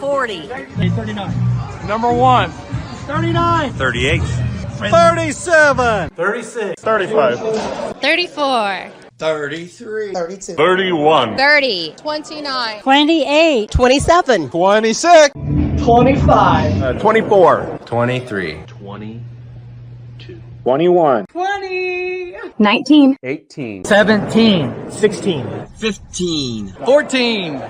40. 39. Number 1. 39. 38. 37. 36. 35. 34. 33. 32. 31. 30. 29. 28. 27. 26. 25. 24. 23. 21. 20. 19. 18. 17. 16. 15. 14.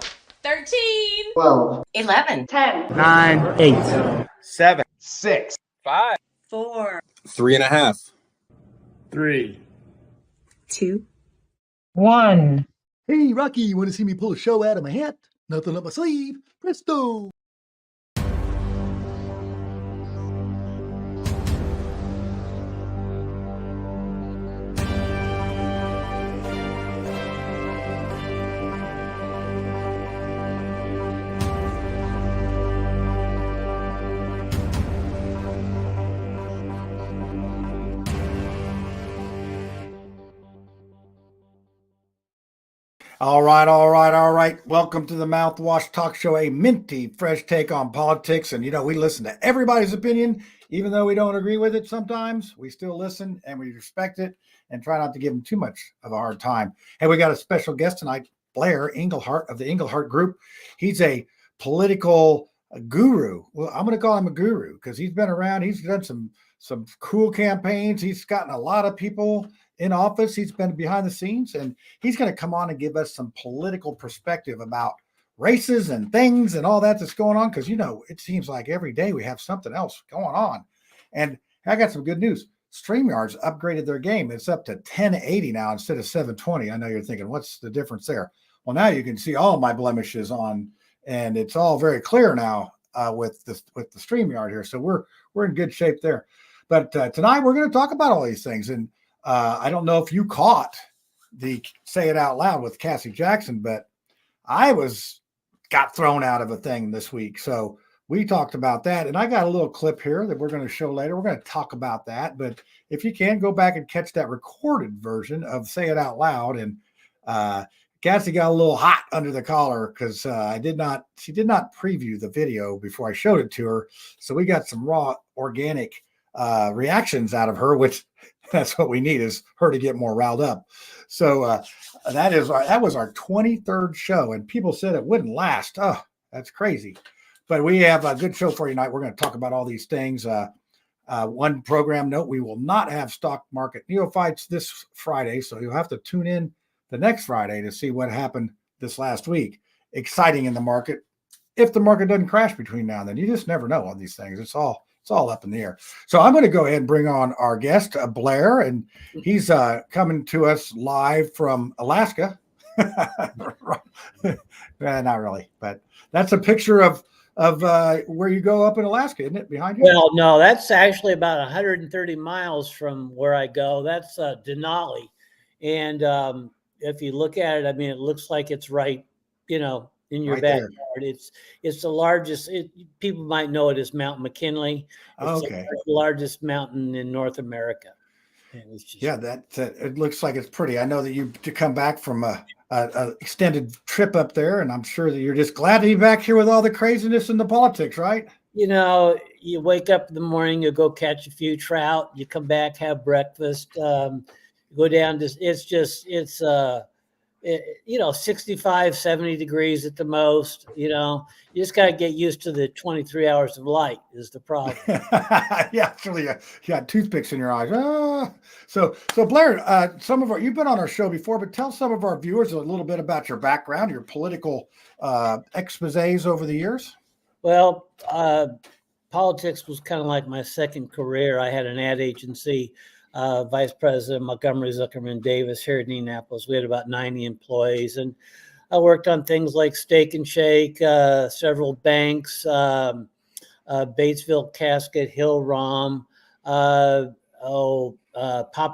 13. 12. 11. 10. 9. 8. 7. 6. 5. 4. 3.5. 3. 2. 1. Hey, Rocky, you want to see me pull a show out of my hat? Nothing up my sleeve. Presto! All right. Welcome to the Mouthwash Talk Show, a minty, fresh take on politics. And, we listen to everybody's opinion, even though we don't agree with it sometimes. We still listen and we respect it and try not to give them too much of a hard time. Hey, we got a special guest tonight, Blair Englehart of the Englehart Group. He's a political guru. Well, I'm going to call him a guru because he's been around. He's done some cool campaigns. He's gotten a lot of people in office. He's been behind the scenes, and he's going to come on and give us some political perspective about races and things and all that's going on. Because, it seems like every day we have something else going on. And I got some good news. StreamYard's upgraded their game. It's up to 1080 now instead of 720. I know you're thinking, what's the difference there? Well, now you can see all my blemishes on, and it's all very clear now with the StreamYard here. So we're in good shape there. But tonight we're going to talk about all these things. And I don't know if you caught the Say It Out Loud with Cassie Jackson, but I got thrown out of a thing this week. So we talked about that. And I got a little clip here that we're going to show later. We're going to talk about that. But if you can, go back and catch that recorded version of Say It Out Loud. And Cassie got a little hot under the collar because she did not preview the video before I showed it to her. So we got some raw, organic reactions out of her, which that's what we need, is her to get more riled up. So that was our 23rd show, and people said it wouldn't last. Oh, that's crazy. But we have a good show for you tonight. We're going to talk about all these things. One program note, we will not have stock market neophytes this Friday, so you'll have to tune in the next Friday to see what happened this last week. Exciting in the market. If the market doesn't crash between now and then, you just never know on these things. It's all up in the air. So I'm going to go ahead and bring on our guest, Blair, and he's coming to us live from Alaska. Not really, but that's a picture of where you go up in Alaska, isn't it, behind you? Well, no, that's actually about 130 miles from where I go. That's Denali. And if you look at it, I mean, it looks like it's right, in your backyard. It's the largest. People might know it as Mount McKinley. It's the largest mountain in North America. It looks like it's pretty. I know that you to come back from a extended trip up there, and I'm sure that you're just glad to be back here with all the craziness in the politics, right? You wake up in the morning, you go catch a few trout, you come back, have breakfast, go down to. It's 65, 70 degrees at the most. You just got to get used to the 23 hours of light is the problem. Yeah, actually, you got toothpicks in your eyes. So Blair, you've been on our show before, but tell some of our viewers a little bit about your background, your political exposés over the years. Well, politics was kind of like my second career. I had an ad agency. Vice President Montgomery Zuckerman Davis here in Indianapolis. We had about 90 employees, and I worked on things like Steak and Shake, several banks, Batesville Casket, Hill Rom, Papa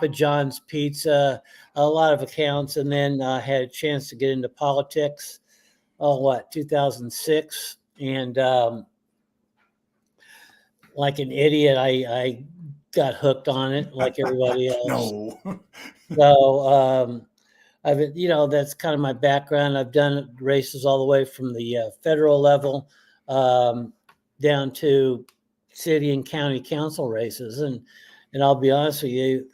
John's Pizza, a lot of accounts, and then had a chance to get into politics. 2006, and like an idiot, I got hooked on it like everybody else. No. So that's kind of my background. I've done races all the way from the federal level down to city and county council races. And I'll be honest with you,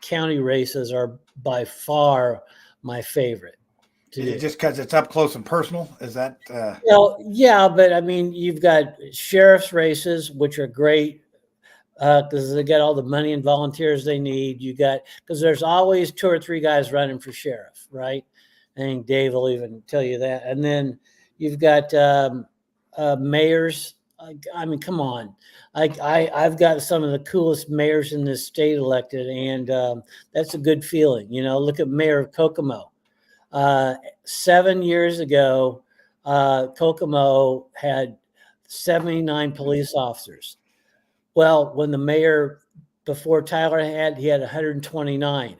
county races are by far my favorite. Is it just because it's up close and personal? Is that? Well, yeah, but I mean, you've got sheriff's races, which are great because they got all the money and volunteers they need. You got, because there's always 2 or 3 guys running for sheriff, right? I think Dave will even tell you that. And then you've got mayors. I mean, come on. I've got some of the coolest mayors in this state elected, and that's a good feeling. You know, look at Mayor of Kokomo. 7 years ago, Kokomo had 79 police officers. Well, when the mayor before Tyler he had 129.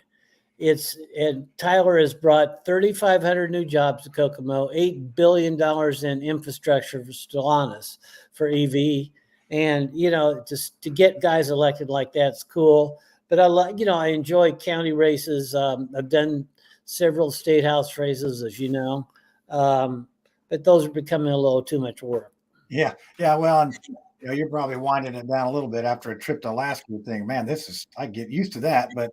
And Tyler has brought 3,500 new jobs to Kokomo, $8 billion in infrastructure for Stellantis for EV. And, you know, just to get guys elected like that's cool. But I enjoy county races. I've done several state house races, as you know. But those are becoming a little too much work. Yeah. Well, and, you're probably winding it down a little bit after a trip to Alaska. You think, man, I get used to that. But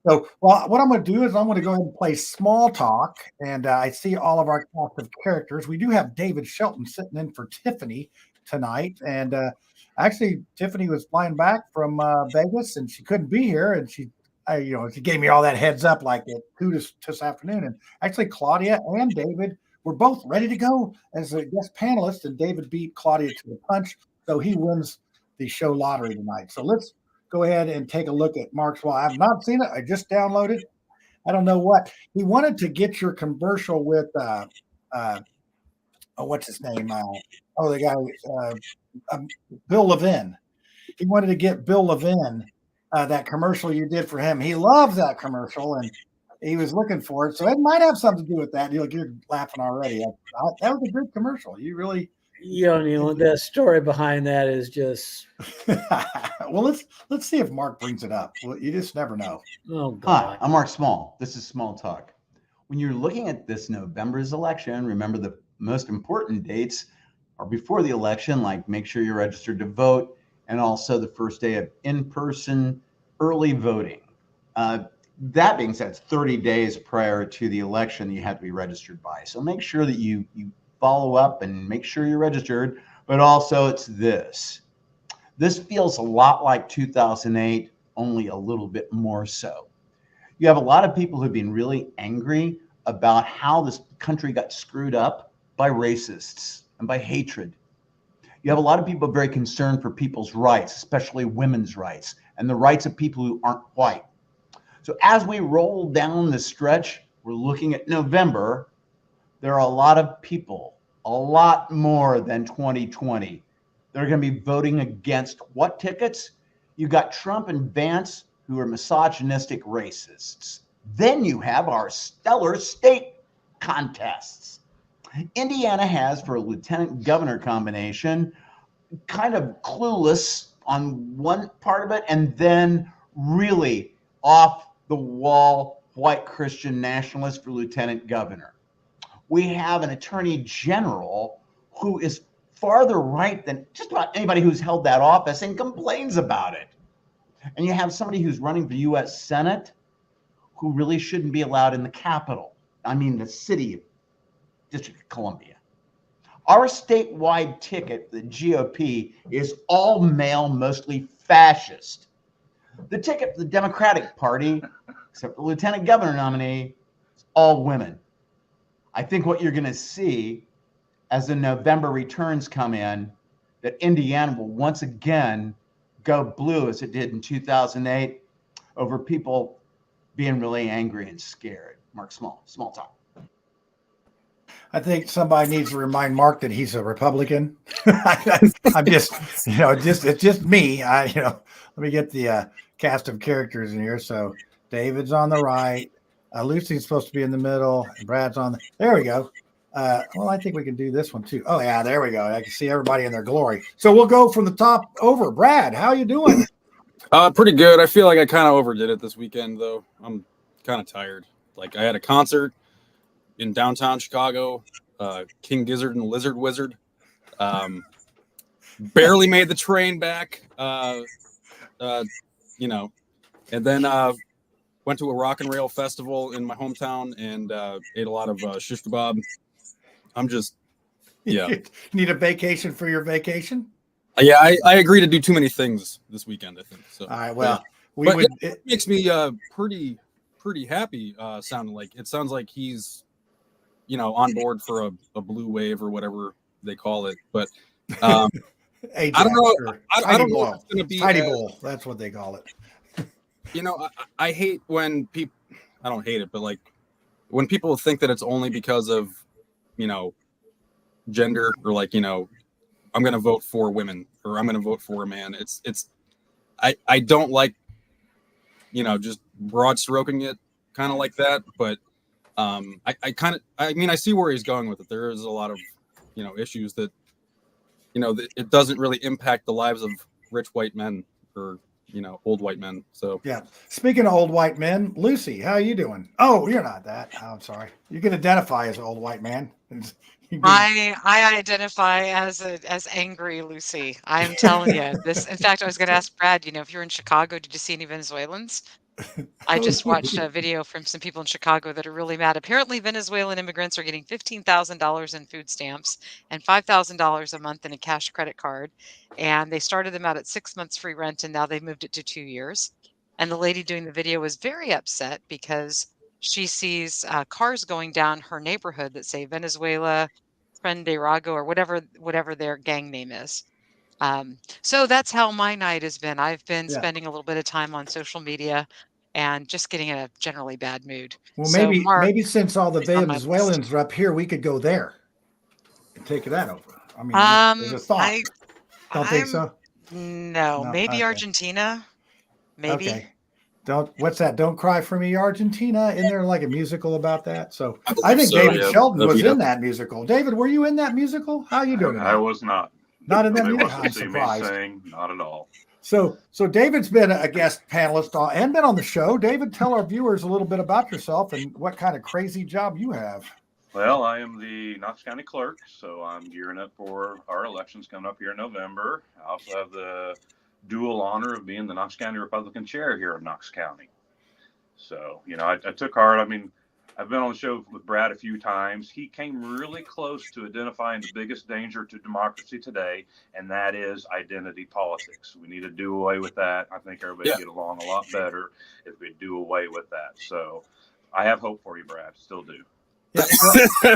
so, well, what I'm going to do is I'm going to go ahead and play small talk. And I see all of our cast of characters. We do have David Shelton sitting in for Tiffany tonight. And actually, Tiffany was flying back from Vegas and she couldn't be here. And she gave me all that heads up like at 2 this afternoon. And actually, Claudia and David were both ready to go as a guest panelist. And David beat Claudia to the punch. So he wins the show lottery tonight. So let's go ahead and take a look at Mark's wall. I've not seen it. I just downloaded. I don't know what. He wanted to get your commercial with, what's his name? The guy, Bill Levin. He wanted to get Bill Levin, that commercial you did for him. He loves that commercial, and he was looking for it. So it might have something to do with that. You're laughing already. That was a good commercial. You really... the story behind that is just. Well, let's see if Mark brings it up. Well, you just never know. Oh, God. Hi, I'm Mark Small. This is Small Talk. When you're looking at this November's election, remember the most important dates are before the election, like make sure you're registered to vote, and also the first day of in-person early voting. That being said, it's 30 days prior to the election that you have to be registered by. So make sure that you follow up and make sure you're registered. But also it's this. This feels a lot like 2008, only a little bit more so. You have a lot of people who've been really angry about how this country got screwed up by racists and by hatred. You have a lot of people very concerned for people's rights, especially women's rights, and the rights of people who aren't white. So as we roll down the stretch, we're looking at November. There are a lot of people, a lot more than 2020. They're going to be voting against what tickets? You got Trump and Vance, who are misogynistic racists. Then you have our stellar state contests. Indiana has, for a lieutenant governor combination, kind of clueless on one part of it, and then really off the wall white Christian nationalist for lieutenant governor. We have an attorney general who is farther right than just about anybody who's held that office and complains about it. And you have somebody who's running for U.S. Senate who really shouldn't be allowed in the Capitol. I mean, the city of District of Columbia. Our statewide ticket, the GOP, is all male, mostly fascist. The ticket for the Democratic Party, except for the lieutenant governor nominee, is all women. I think what you're going to see as the November returns come in, that Indiana will once again go blue as it did in 2008 over people being really angry and scared. Mark Small talk. I think somebody needs to remind Mark that he's a Republican. I'm just, it's just me. Let me get the cast of characters in here. So David's on the right. Lucy's supposed to be in the middle. And Brad's on there we go. Well, I think we can do this one too. Oh yeah, there we go. I can see everybody in their glory. So we'll go from the top over. Brad, how you doing? Pretty good. I feel like I kind of overdid it this weekend, though. I'm kind of tired. Like, I had a concert in downtown Chicago, King Gizzard and Lizard Wizard. Barely made the train back. You know, and then went to a rock and rail festival in my hometown and ate a lot of shish kebab. I'm just, yeah. You need a vacation for your vacation? Yeah, I agree to do too many things this weekend, I think. So, all right, well, it makes me pretty happy. Sounding like it sounds like he's, on board for a blue wave or whatever they call it. But I don't know. I don't know if it's going to be Tidy bowl. That's what they call it. I hate when people. I don't hate it, but like when people think that it's only because of, gender or like, I'm going to vote for women or I'm going to vote for a man. I don't like, just broad stroking it kind of like that. But I see where he's going with it. There is a lot of, issues that, that it doesn't really impact the lives of rich white men or, old white men. So, yeah. Speaking of old white men, Lucy, how are you doing? Oh, you're not that. Oh, I'm sorry. You can identify as an old white man. I identify as angry Lucy. I'm telling you this. In fact, I was going to ask Brad. If you're in Chicago, did you see any Venezuelans? I just watched a video from some people in Chicago that are really mad. Apparently, Venezuelan immigrants are getting $15,000 in food stamps and $5,000 a month in a cash credit card. And they started them out at 6 months free rent, and now they've moved it to 2 years. And the lady doing the video was very upset because she sees cars going down her neighborhood that say Venezuela, Prenderago, or whatever their gang name is. So that's how my night has been. I've been spending a little bit of time on social media and just getting in a generally bad mood. Well, So Mark maybe since all the is on my Venezuelans are up here, we could go there and take that over. I mean, there's a thought. Don't think so? No, maybe okay. Argentina. Maybe. Okay. What's that? Don't Cry for Me, Argentina. Isn't there like a musical about that? So I think David Sheldon was in that musical. David, were you in that musical? How are you doing? I was not. Not in that They musical. want to I'm see surprised. me sing, not at all. So David's been a guest panelist and been on the show. David, tell our viewers a little bit about yourself and what kind of crazy job you have. Well, I am the Knox County clerk, so I'm gearing up for our elections coming up here in November. I also have the dual honor of being the Knox County Republican chair here in Knox County. So, I took heart. I mean, I've been on the show with Brad a few times. He came really close to identifying the biggest danger to democracy today, and that is identity politics. We need to do away with that. I think everybody would get along a lot better if we do away with that. So I have hope for you, Brad. Still do. Yeah,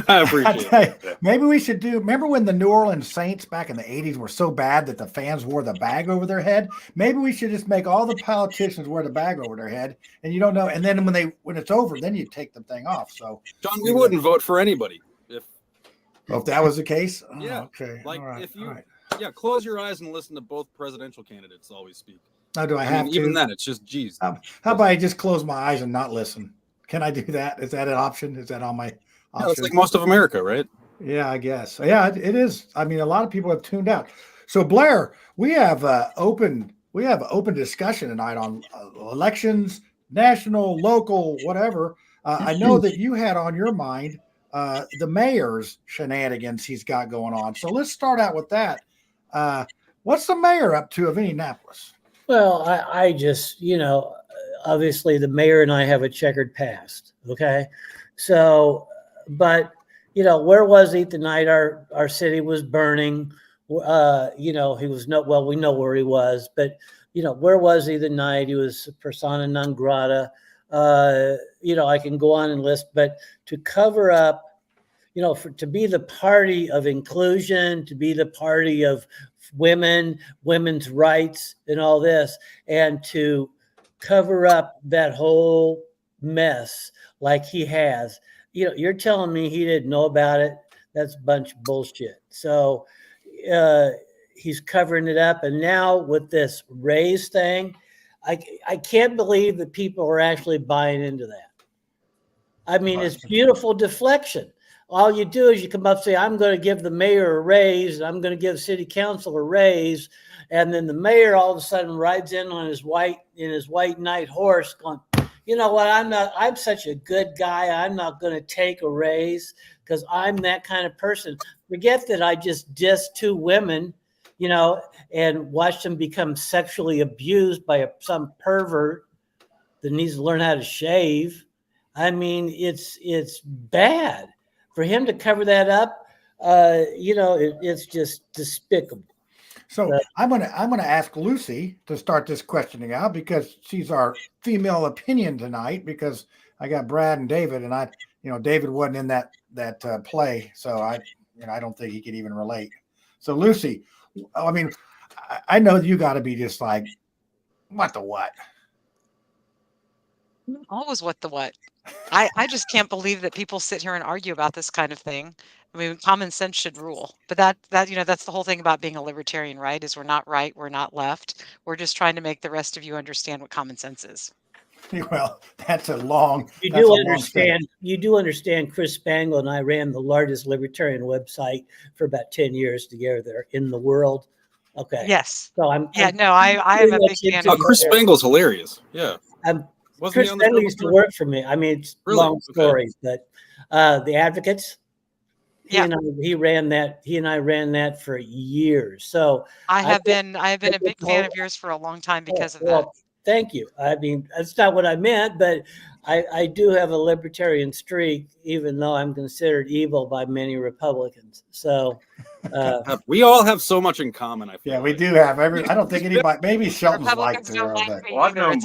I appreciate it. Maybe we should remember when the New Orleans Saints back in the 80s were so bad that the fans wore the bag over their head? Maybe we should just make all the politicians wear the bag over their head, and you don't know. And then when it's over, then you take the thing off. So, John, we wouldn't vote for anybody if that was the case. Oh, yeah. Okay. Like all right. if you, all right. Close your eyes and listen to both presidential candidates always speak. Now, do I have to? Even then, it's just geez. How about I just close my eyes and not listen? Can I do that? Is that an option? Is that on my option? Yeah, it's like most of America, right? Yeah, I guess. Yeah, it is. I mean, a lot of people have tuned out. So, Blair, we have open discussion tonight on elections, national, local, whatever. I know that you had on your mind the mayor's shenanigans he's got going on. So let's start out with that. What's the mayor up to of Indianapolis? Well, I just, obviously the mayor and I have a checkered past. Okay. So, but, where was he the night our city was burning? He was we know where he was, but, where was he the night he was persona non grata? I can go on and list, but to cover up, to be the party of inclusion, to be the party of women's rights and all this, and to cover up that whole mess like he has, you're telling me he didn't know about it? That's a bunch of bullshit. So he's covering it up. And now with this raise thing, I can't believe that people are actually buying into that. I mean, it's beautiful deflection. All you do is you come up and say, I'm going to give the mayor a raise. I'm going to give city council a raise. And then the mayor all of a sudden rides in on his white knight horse going, you know what? I'm such a good guy. I'm not going to take a raise because I'm that kind of person. forget that I just dissed 2 women, you know, and watched them become sexually abused by some pervert that needs to learn how to shave. I mean, it's bad for him to cover that up. You know, it's just despicable. So I'm gonna ask Lucy to start this questioning out because she's our female opinion tonight. Because I got Brad and David, and David wasn't in that play, so I don't think he could even relate. So Lucy, I mean, I know you got to be just like, what the what? Always what the what. I just can't believe that people sit here and argue about this kind of thing. I mean, common sense should rule. But that's the whole thing about being a libertarian, right? Is we're not right, we're not left. We're just trying to make the rest of you understand what common sense is. Well, that's a long. You that's do a long understand. thing. You do understand. Chris Spangle and I ran the largest libertarian website for about 10 years together in the world. Okay. Yes. So I am a big fan of Chris Spangle's hilarious. Yeah. Chris Spangle used to work for me. I mean, it's a long story, but the Advocates. He and I ran that for years. So I have been a big fan of yours for a long time because of that. Thank you. I mean, that's not what I meant, but I do have a libertarian streak, even though I'm considered evil by many Republicans. So we all have so much in common. I feel. Yeah, we do have every. I don't think anybody. Maybe Shelton's liked her. Well, I've known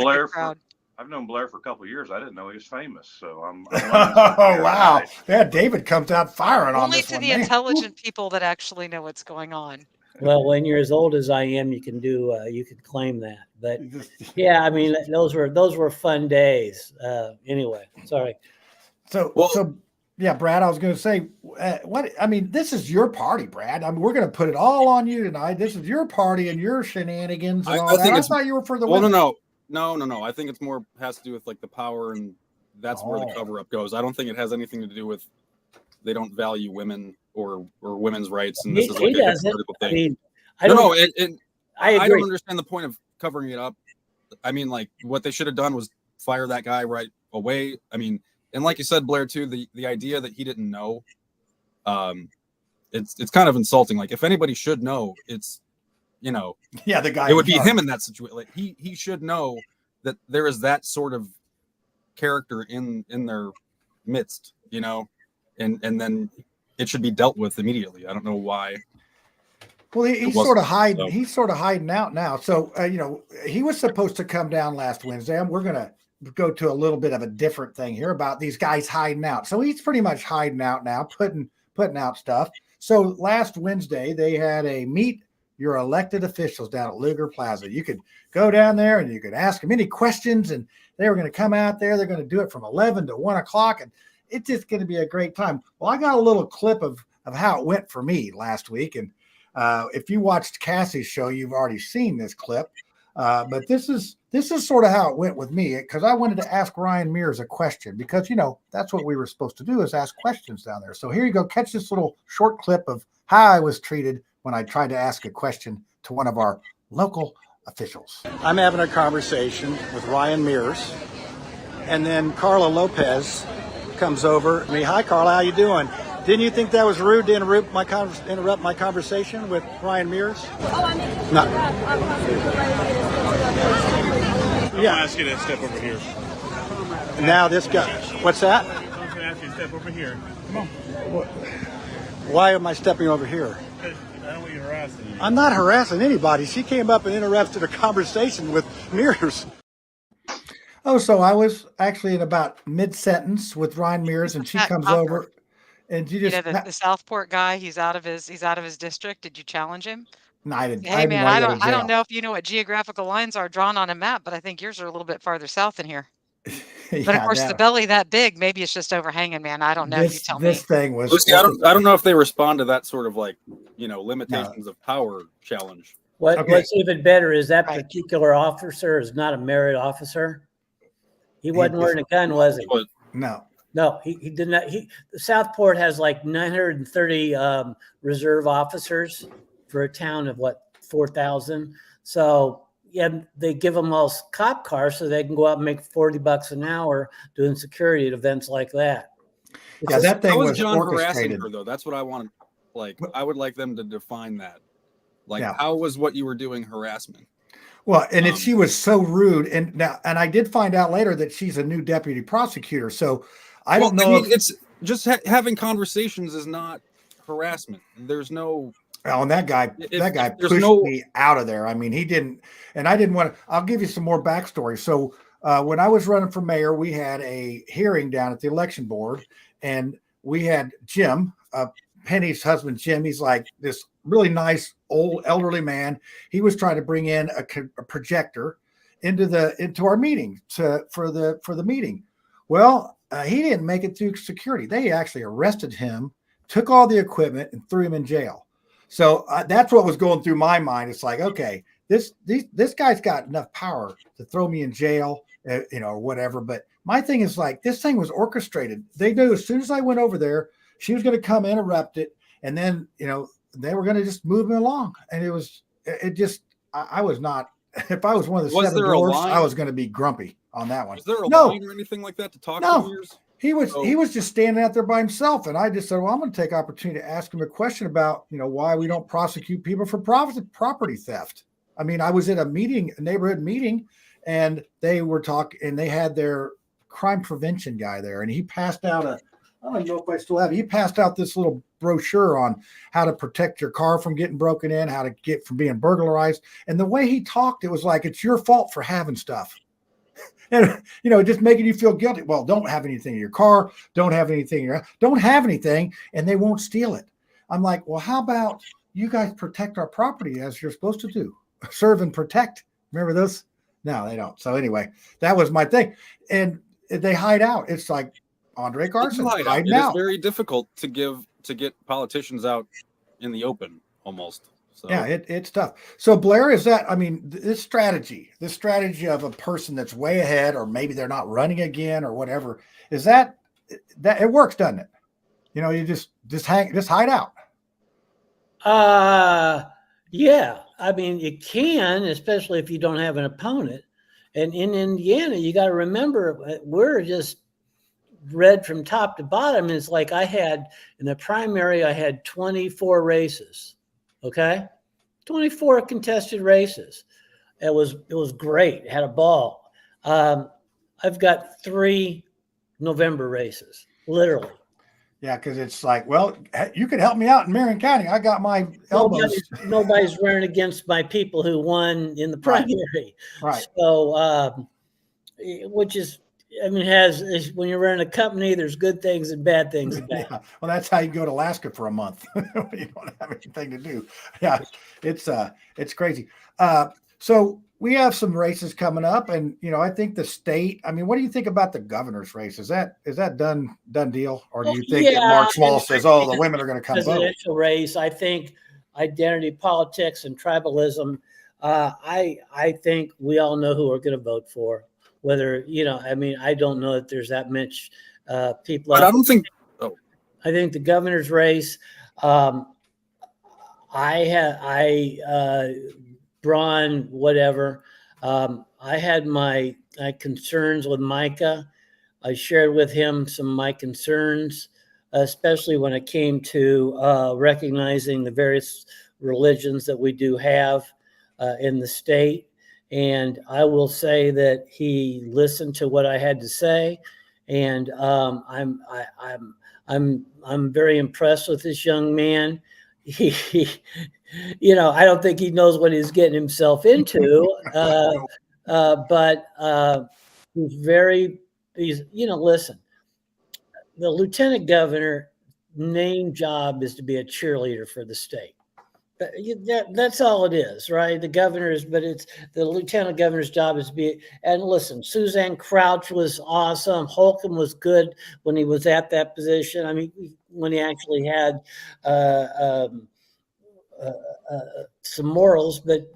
Blair for a couple of years. I didn't know he was famous, so I'm oh wow! Yeah, David comes out firing on this one. Only to the intelligent people that actually know what's going on. Well, when you're as old as I am, you can claim that. But yeah, I mean, those were fun days. Anyway, sorry. So yeah, Brad, I was going to say, this is your party, Brad. I mean, we're going to put it all on you tonight. This is your party and your shenanigans and all that. I thought you were for the women. No. I think it's more has to do with like the power, and that's where the cover up goes. I don't think it has anything to do with they don't value women or women's rights, and this is like a hypocritical thing. I mean, I don't understand the point of covering it up. I mean, like what they should have done was fire that guy right away. I mean, and like you said, Blair, too, the idea that he didn't know, it's kind of insulting. Like if anybody should know, it's the guy. It would be him in that situation. Like he should know that there is that sort of character in their midst, and then it should be dealt with immediately. I don't know why. Well, he's sort of hiding. So. He's sort of hiding out now. So he was supposed to come down last Wednesday, and we're gonna go to a little bit of a different thing here about these guys hiding out. So he's pretty much hiding out now, putting out stuff. So last Wednesday they had a meet your elected officials down at Luger Plaza. You could go down there and you could ask them any questions, and they were going to come out there. They're going to do it from 11 to 1 o'clock, and it's just going to be a great time. Well, I got a little clip of how it went for me last week, and if you watched Cassie's show, you've already seen this clip. But this is sort of how it went with me, because I wanted to ask Ryan Mears a question, because that's what we were supposed to do, is ask questions down there. So here you go. Catch this little short clip of how I was treated when I tried to ask a question to one of our local officials. I'm having a conversation with Ryan Mears, and then Carla Lopez comes over to me. Hi, Carla, how you doing? Didn't you think that was rude to interrupt my conversation with Ryan Mears? Oh, I mean, no. I'm Yeah. gonna ask you to step over here. Now this guy. What's that? I'm gonna ask you to step over here. Come on. Why am I stepping over here? I don't want you harassing you. I'm not harassing anybody. She came up and interrupted a conversation with Mears. Oh, so I was actually in about mid-sentence with Ryan Mears, and she comes over, and she just the Southport guy. He's out of his district. Did you challenge him? No, I didn't. Hey man, I don't know if you know what geographical lines are drawn on a map, but I think yours are a little bit farther south than here. But of course, the belly that big, maybe it's just overhanging, man. I don't know. You tell me. This thing was. Lucy, I don't know if they respond to that sort of limitations of power challenge. What's even better is that particular officer is not a merit officer. He wasn't wearing a gun, was he? No, he did not. Southport has like 930 reserve officers for a town of 4,000. So yeah, they give them all cop cars so they can go out and make $40 an hour doing security at events like that. Yeah, that thing was John orchestrated. harassing her, though. That's what I wanted. Like, I would like them to define that. Like, Yeah. how was what you were doing harassment? Well, and she was so rude, and I did find out later that she's a new deputy prosecutor. So I don't know. It's just having conversations is not harassment. There's no. Oh, and that guy pushed me out of there. I mean, he didn't, and I didn't want to. I'll give you some more backstory. So when I was running for mayor, we had a hearing down at the election board, and we had Jim, Penny's husband, Jim. He's like this really nice old elderly man. He was trying to bring in a projector into our meeting for the meeting. Well, he didn't make it through security. They actually arrested him, took all the equipment, and threw him in jail. So that's what was going through my mind. It's like, okay, this guy's got enough power to throw me in jail, or whatever. But my thing is like, this thing was orchestrated. They knew as soon as I went over there, she was going to come interrupt it, and then they were going to just move me along. And I was not. If I was one of the seven dwarfs, I was going to be grumpy on that one. Was there a line or anything like that to talk to yours? He was just standing out there by himself, and I just said, "Well, I'm going to take opportunity to ask him a question about why we don't prosecute people for property theft." I mean, I was at a neighborhood meeting, and they were talking, and they had their crime prevention guy there, and he passed out I don't even know if I still have it. He passed out this little brochure on how to protect your car from getting broken in, how to get from being burglarized, and the way he talked, it was like it's your fault for having stuff. And just making you feel guilty. Well, don't have anything in your car, don't have anything and they won't steal it. I'm like, well, how about you guys protect our property as you're supposed to do? Serve and protect. Remember this? No, they don't. So anyway, that was my thing. And they hide out. It's like Andre Carson hiding out. It's very difficult to get politicians out in the open almost. So. Yeah, it's tough. So Blair, is that, I mean, this strategy of a person that's way ahead, or maybe they're not running again or whatever, is that it works, doesn't it? You just hide out. Yeah. I mean, you can, especially if you don't have an opponent. And in Indiana, you got to remember, we're just red from top to bottom. It's like in the primary, I had 24 races. Okay. 24 contested races. It was great. Had a ball. I've got 3 November races, literally. Yeah. Cause it's like, well, you could help me out in Marion County. I got my elbows. Nobody's running against my people who won in the primary. Right. So, which is, I mean, when you're running a company, there's good things and bad things about it. Yeah. Well, that's how you go to Alaska for a month. You don't have anything to do. Yeah, it's crazy. So we have some races coming up, and I think the state. I mean, what do you think about the governor's race? Is that done deal, or do you think that Mark Small says, "Oh, the women are going to come vote"? Presidential race. I think identity politics and tribalism. I think we all know who we're going to vote for. Whether, I mean, I don't know that there's that much people. But I don't think. Oh. I think the governor's race. Braun, whatever. I had my concerns with Micah. I shared with him some of my concerns, especially when it came to recognizing the various religions that we do have in the state. And I will say that he listened to what I had to say, and I'm very impressed with this young man. He I don't think he knows what he's getting himself into, but listen. The lieutenant governor main job is to be a cheerleader for the state. That's all it is, right? The governor's, but it's the lieutenant governor's job is to be. And listen, Suzanne Crouch was awesome. Holcomb was good when he was at that position. I mean, when he actually had some morals, but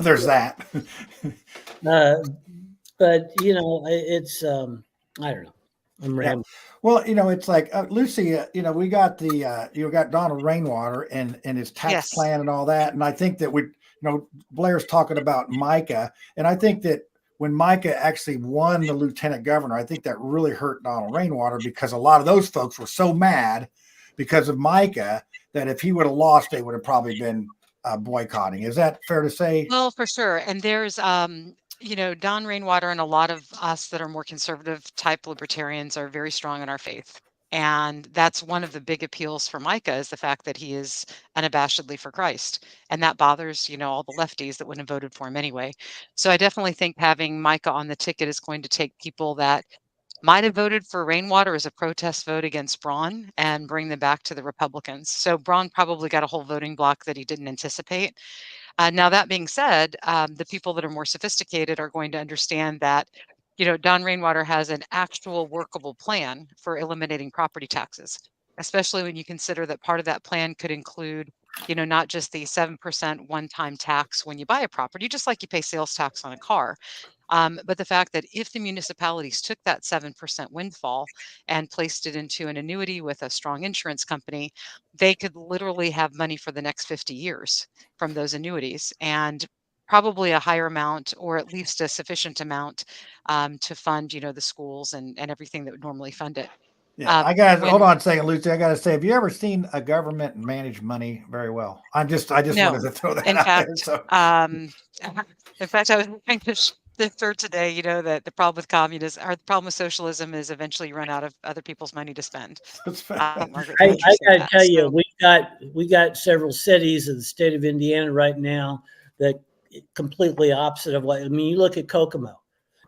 there's that. But it's I don't know. I'm rambling. Well, it's like Lucy. We got you got Donald Rainwater and his tax plan and all that, and I think that Blair's talking about Micah, and I think that when Micah actually won the lieutenant governor, I think that really hurt Donald Rainwater because a lot of those folks were so mad because of Micah, that if he would have lost, they would have probably been boycotting. Is that fair to say? Well, for sure. And there's, Don Rainwater and a lot of us that are more conservative type libertarians are very strong in our faith. And that's one of the big appeals for Micah is the fact that he is unabashedly for Christ. And that bothers, all the lefties that wouldn't have voted for him anyway. So I definitely think having Micah on the ticket is going to take people that might have voted for Rainwater as a protest vote against Braun and bring them back to the Republicans. So Braun probably got a whole voting block that he didn't anticipate. Now, that being said, the people that are more sophisticated are going to understand that, Don Rainwater has an actual workable plan for eliminating property taxes, especially when you consider that part of that plan could include, not just the 7% one-time tax when you buy a property, just like you pay sales tax on a car. But the fact that if the municipalities took that 7% windfall and placed it into an annuity with a strong insurance company, they could literally have money for the next 50 years from those annuities and probably a higher amount or at least a sufficient amount to fund, the schools and everything that would normally fund it. Yeah, I got hold When on a second, Lucy. I got to say, have you ever seen a government manage money very well? I just wanted No, to throw that in out there. fact, So in fact, I was trying to third today, that the problem with communism or the problem with socialism is eventually you run out of other people's money to spend. Margaret I Thatcher said got to that. tell you, So we got several cities in the state of Indiana right now that completely opposite of what I mean. You look at Kokomo,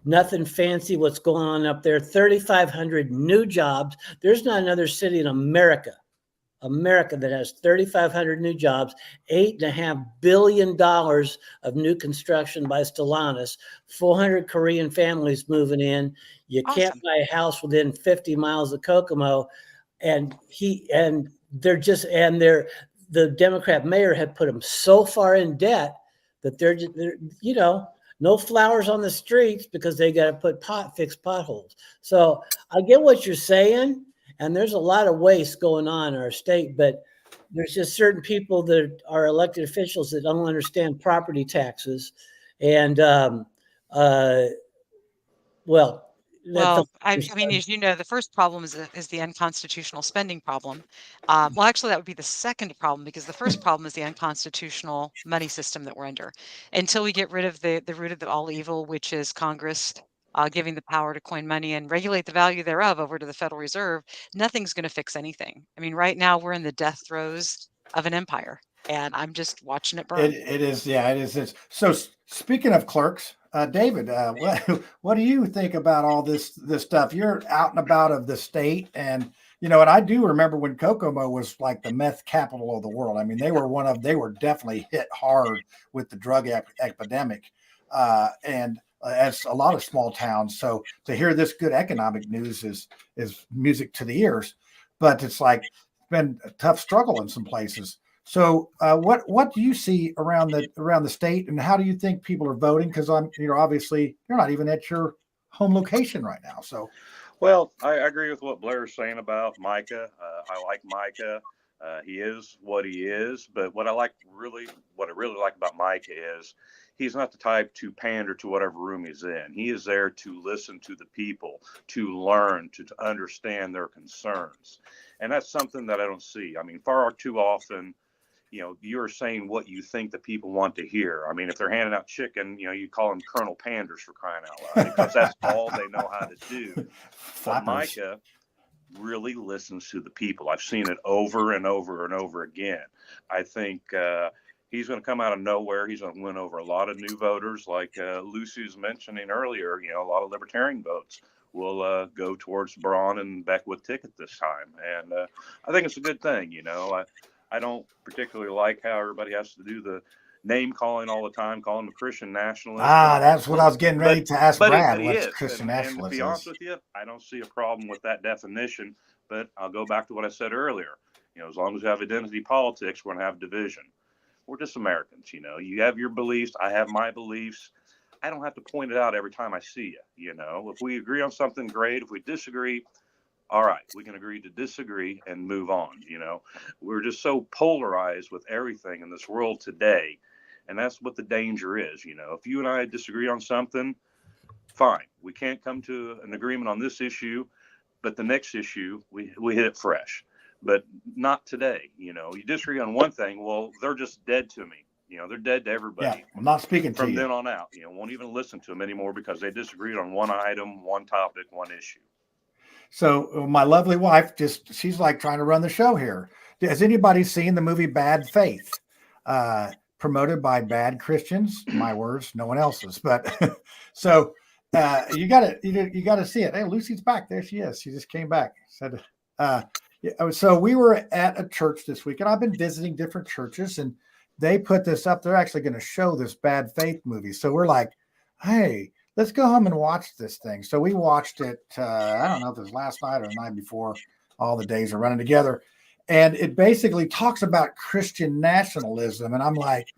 nothing fancy. What's going on up there? 3,500 new jobs. There's not another city in America that has 3,500 new jobs, $8.5 billion of new construction by Stellantis, 400 Korean families moving in. You can't awesome. buy a house within 50 miles of Kokomo, and the Democrat mayor had put them so far in debt that they're no flowers on the streets because they got to fix potholes. So I get what you're saying. And there's a lot of waste going on in our state, but there's just certain people that are elected officials that don't understand property taxes. And, Well, I mean, as you know, the first problem is the unconstitutional spending problem. Well, actually, that would be the second problem because the first problem is the unconstitutional money system that we're under. Until we get rid of the root of all evil, which is Congress giving the power to coin money and regulate the value thereof over to the Federal Reserve, nothing's going to fix anything. I mean, right now we're in the death throes of an empire, and I'm just watching it burn. it is, yeah, it is. So speaking of clerks, David, what do you think about all this stuff? You're out and about of the state, and and I do remember when Kokomo was like the meth capital of the world. I mean, they were definitely hit hard with the drug epidemic, and as a lot of small towns. So to hear this good economic news is music to the ears, but it's been a tough struggle in some places. So, what do you see around the state, and how do you think people are voting? Because obviously you're not even at your home location right now. So, Well, I agree with what Blair's saying about Micah. I like Micah. He is what he is, but what I really like about Micah is he's not the type to pander to whatever room he's in. He is there to listen to the people, to learn, to understand their concerns, and that's something that I don't see. I mean, far too often, you're saying what you think the people want to hear. I mean, if they're handing out chicken, you call them Colonel Panders for crying out loud because that's all they know how to do. But Micah really listens to the people. I've seen it over and over and over again. I think he's going to come out of nowhere. He's going to win over a lot of new voters, like Lucy was mentioning earlier. A lot of libertarian votes will go towards Braun and Beckwith ticket this time, and I think it's a good thing. I don't particularly like how everybody has to do the name calling all the time, calling him a Christian nationalist. that's what I was getting ready to ask Brad. He What's is. Christian And to nationalism? be honest with you, I don't see a problem with that definition. But I'll go back to what I said earlier. As long as we have identity politics, we're going to have division. We're just Americans. You have your beliefs. I have my beliefs. I don't have to point it out every time I see you. If we agree on something, great. If we disagree, all right, we can agree to disagree and move on. We're just so polarized with everything in this world today. And that's what the danger is. If you and I disagree on something, fine. We can't come to an agreement on this issue, but the next issue, we hit it fresh. but not today. You disagree on one thing, well, they're just dead to me. They're dead to everybody. Yeah, I'm not speaking to From you. then on out. Won't even listen to them anymore because they disagreed on one item, one topic, one issue. So my lovely wife, she's like trying to run the show here. Has anybody seen the movie Bad Faith? Promoted by bad Christians, my words, no one else's. But so you got to see it. Hey, Lucy's back. There she is. She just came back. Said, so we were at a church this week, and I've been visiting different churches, and they put this up. They're actually going to show this Bad Faith movie. So we're like, hey, let's go home and watch this thing. So we watched it. I don't know if it was last night or the night before. All the days are running together. And it basically talks about Christian nationalism. And I'm like,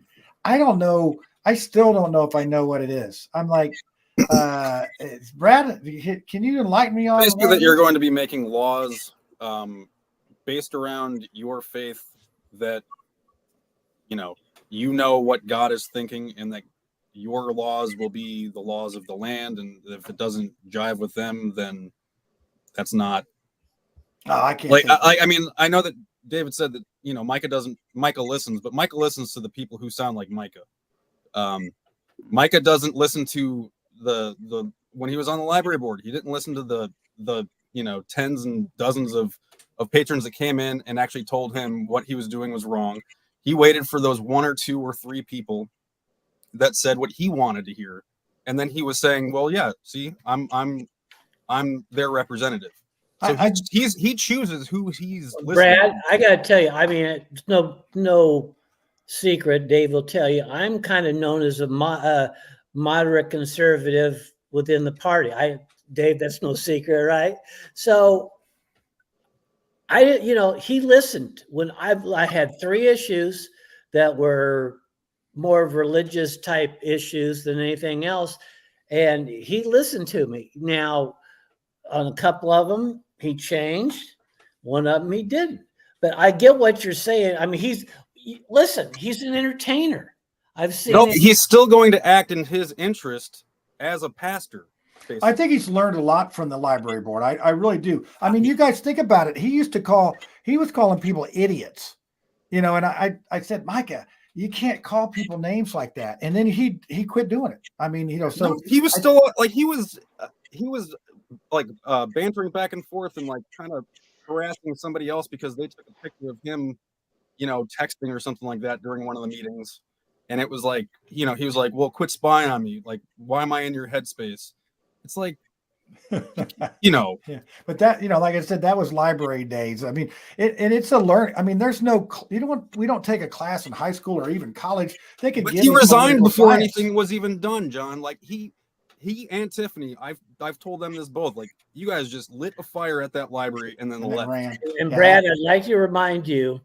I don't know. I still don't know if I know what it is. I'm like, Brad, can you enlighten me on basically that you're going to be making laws based around your faith that, you know what God is thinking, and that your laws will be the laws of the land. And if it doesn't jive with them, then that's not. Oh, I can't. Like, I mean, I know that David said that, Micah listens, but Micah listens to the people who sound like Micah. Micah doesn't listen to the when he was on the library board, he didn't listen to the tens and dozens of patrons that came in and actually told him what he was doing was wrong. He waited for those 1 or 2 or 3 people that said what he wanted to hear. And then he was saying, well, yeah, see, I'm their representative. So he chooses who he's listening Brad, to. I got to tell you, I mean, it's no secret. Dave will tell you, I'm kind of known as a moderate conservative within the party. Dave, that's no secret, right? So he listened when I had 3 issues that were more of religious type issues than anything else. And he listened to me. Now, on a couple of them, he changed. One of them, he didn't. But I get what you're saying. I mean, he's an entertainer. I've seen it. He's still going to act in his interest as a pastor. Basically. I think he's learned a lot from the library board. I really do. I mean, you guys think about it. He was calling people idiots, and I said, Micah, you can't call people names like that. And then he quit doing it. I mean, so no, he was still like, he was like bantering back and forth and like kind of harassing somebody else because they took a picture of him, texting or something like that during one of the meetings. And it was like, he was like, well, quit spying on me. Like, why am I in your headspace? It's like, Yeah. But that, like I said, that was library days. I mean, it's a learn. I mean, there's we don't take a class in high school or even college. They could. But he resigned before anything was even done, John. Like he and Tiffany, I've told them this both. Like, you guys just lit a fire at that library and then left. And Brad, I'd like to remind you,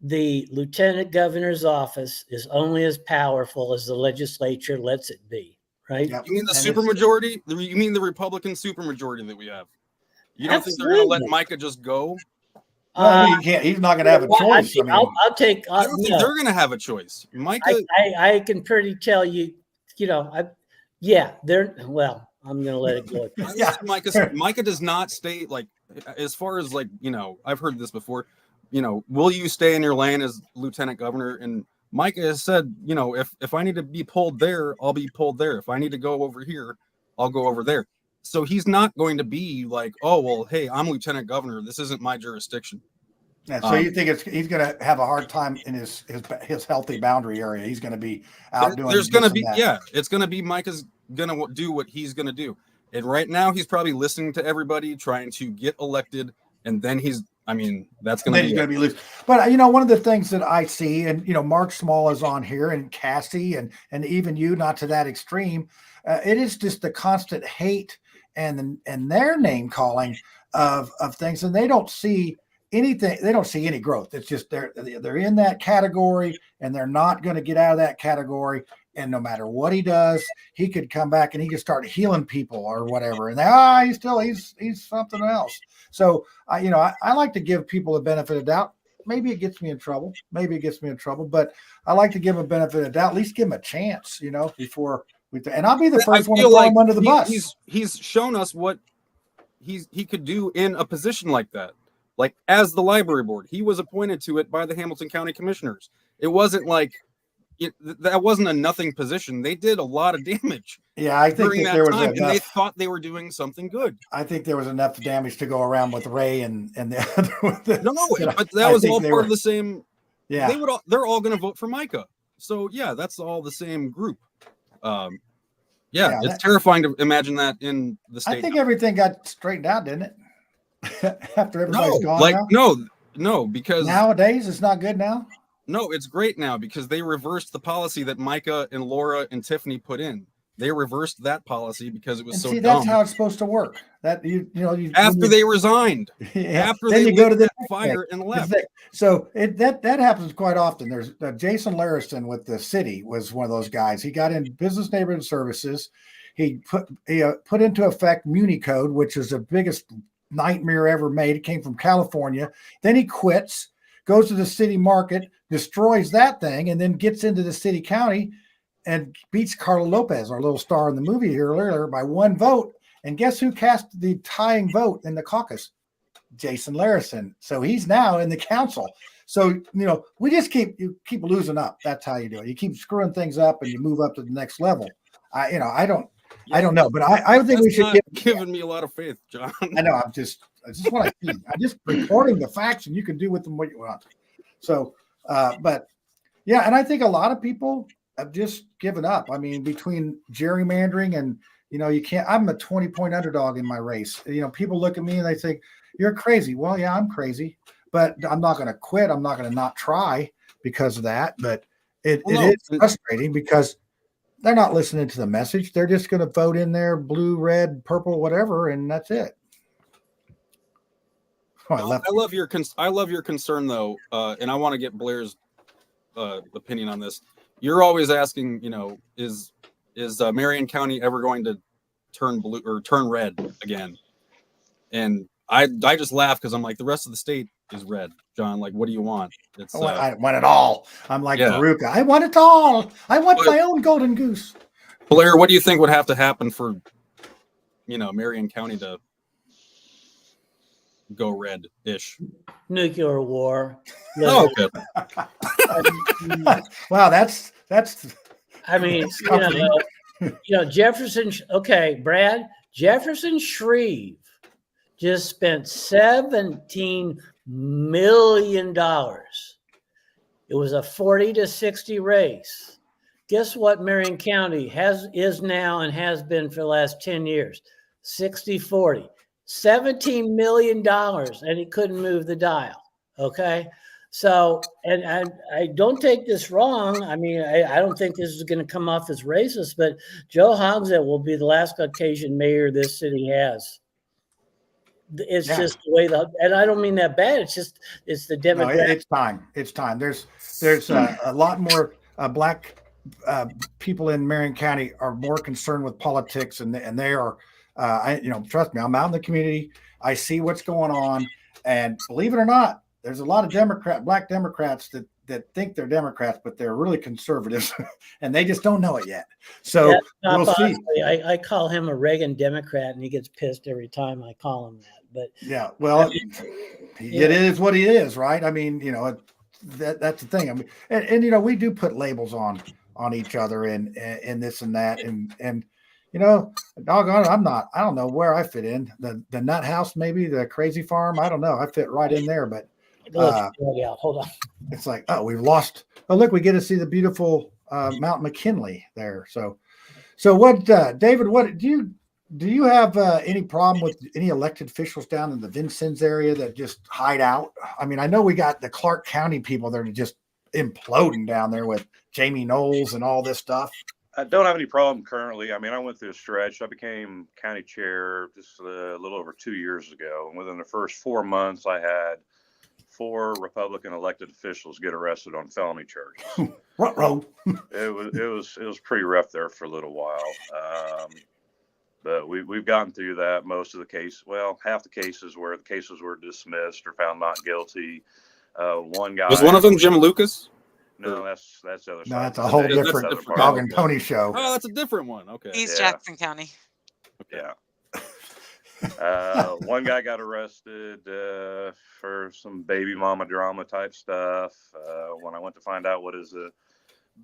the lieutenant governor's office is only as powerful as the legislature lets it be. Right? Yep. You mean the supermajority? You mean the Republican supermajority that we have? You don't think they're going to let Micah just go? He can't. He's not going to have a choice. I'll take. I don't think they're going to have a choice. Micah, I can pretty tell you. They're. Well, I'm going to let it go. Yeah, Micah does not stay, like, as far as, like, I've heard this before. Will you stay in your lane as lieutenant governor? And Micah has said, if I need to be pulled there, I'll be pulled there. If I need to go over here, I'll go over there. So he's not going to be like, oh, well, hey, I'm lieutenant governor. This isn't my jurisdiction. Yeah, so you think he's going to have a hard time in his healthy boundary area? He's going to be out doing. There's going to be it's going to be Micah's going to do what he's going to do. And right now he's probably listening to everybody, trying to get elected, and then that's going to be loose. But one of the things that I see, and Mark Small is on here, and Cassie, and even you, not to that extreme, it is just the constant hate and their name calling of things, and they don't see anything. They don't see any growth. It's just they're in that category, and they're not going to get out of that category. And no matter what he does, he could come back and he could start healing people or whatever. And he's something else. So I like to give people a benefit of doubt. Maybe it gets me in trouble. But I like to give a benefit of doubt. At least give him a chance, before and I'll be the first one to throw him under the bus. He's shown us what he could do in a position like that. like as the library board. He was appointed to it by the Hamilton County Commissioners. It wasn't like that wasn't a nothing position. They did a lot of damage. Yeah, I think during that there was time, enough, and they thought they were doing something good. I think there was enough damage to go around with Ray and the other. With this, No, but that was all part of the same. Yeah, they're all going to vote for Micah. So yeah, that's all the same group. It's terrifying to imagine that in the state. I think everything got straightened out, didn't it? After everybody's gone. Like now? no, because nowadays it's not good now. No, it's great now because they reversed the policy that Micah and Laura and Tiffany put in. They reversed that policy because it was so dumb. That's how it's supposed to work. That after they resigned, after then they you go to the fire and left. So that happens quite often. There's Jason Larison with the city was one of those guys. He got in business neighborhood services. He put into effect Muni Code, which is the biggest nightmare ever made. It came from California. Then he quits, goes to the city market, destroys that thing, and then gets into the city county and beats Carla Lopez, our little star in the movie here earlier, by 1 vote. And guess who cast the tying vote in the caucus? Jason Larison. So he's now in the council. So, we just keep losing up. That's how you do it. You keep screwing things up and you move up to the next level. I don't know, but I think we should giving me a lot of faith, John. I know. I just what I see. I'm just reporting the facts, and you can do with them what you want. So, but yeah, and I think a lot of people have just given up. I mean, between gerrymandering and you can't. I'm a 20-point underdog in my race. People look at me and they think you're crazy. Well, yeah, I'm crazy, but I'm not going to quit. I'm not going to not try because of that. But it is frustrating because they're not listening to the message. They're just going to vote in there blue, red, purple, whatever, and that's it. Oh, I love your concern though, and I want to get Blair's opinion on this. You're always asking, is Marion County ever going to turn blue or turn red again? And I just laugh because I'm like, the rest of the state is red, John. Like, what do you want? I want it all. I'm like Veruca. I want it all. I want my own golden goose. Blair, what do you think would have to happen for, Marion County to go red-ish? Nuclear war. Oh, okay. Wow, that's. I mean, Jefferson. Okay, Brad. Jefferson Shreve just spent $17 million. It was a 40-60 race. Guess what Marion County is now and has been for the last 10 years? 60-40. $17 million, and he couldn't move the dial. Okay. So, and I don't take this wrong. I mean, I don't think this is going to come off as racist, but Joe Hogsett will be the last Caucasian mayor this city has. It's just the way and I don't mean that bad. It's the demographic. No, it's time. There's a lot more black people in Marion County are more concerned with politics, and they are. Trust me, I'm out in the community. I see what's going on, and believe it or not, there's a lot of black Democrats that think they're Democrats, but they're really conservatives, and they just don't know it yet. So we'll see. I call him a Reagan Democrat, and he gets pissed every time I call him that. But yeah, well, it is what he is, right? I mean, that's the thing. I mean, and we do put labels on each other and this and that, and doggone it, I don't know where I fit in. The nut house, maybe the crazy farm. I don't know. I fit right in there, but hold on. It's like, we've lost. Oh, look, we get to see the beautiful Mount McKinley there. So what, David, what do you have any problem with any elected officials down in the Vincennes area that just hide out? I mean, I know we got the Clark County people that are just imploding down there with Jamie Knowles and all this stuff. I don't have any problem currently. I mean, I went through a stretch. I became county chair just a little over 2 years ago. And within the first 4 months, I had 4 Republican elected officials get arrested on felony charges. It was pretty rough there for a little while. But we've gotten through that. Most of the case, half the cases where the cases were dismissed or found not guilty. One guy was one of them Jim Lucas. No, that's the other side. No, that's a whole different dog and pony show. Oh, that's a different one. Okay. East Jackson County. Yeah. One guy got arrested for some baby mama drama type stuff. When I went to find out what his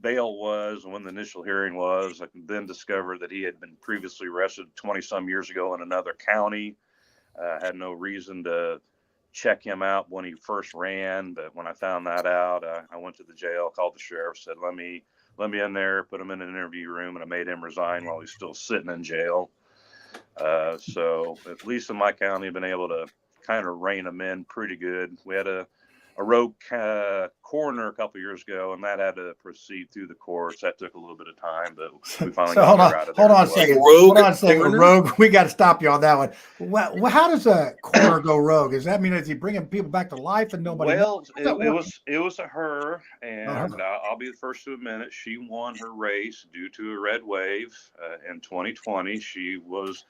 bail was and when the initial hearing was, I then discovered that he had been previously arrested 20 some years ago in another county. Had no reason to check him out when he first ran, but when I found that out, I went to the jail, called the sheriff, said, let me in there, put him in an interview room, and I made him resign while he's still sitting in jail. So at least in my county, I've been able to kind of rein them in pretty good. We had a rogue coroner a couple years ago, and that had to proceed through the courts. That took a little bit of time, but we finally got her out of there. Hold on a second. Hold on a second. Rogue. We got to stop you on that one. Well, how does a coroner go rogue? Does that mean is he bringing people back to life and nobody? Well, it was a her, and I'll be the first to admit it. She won her race due to a red wave in 2020. She was,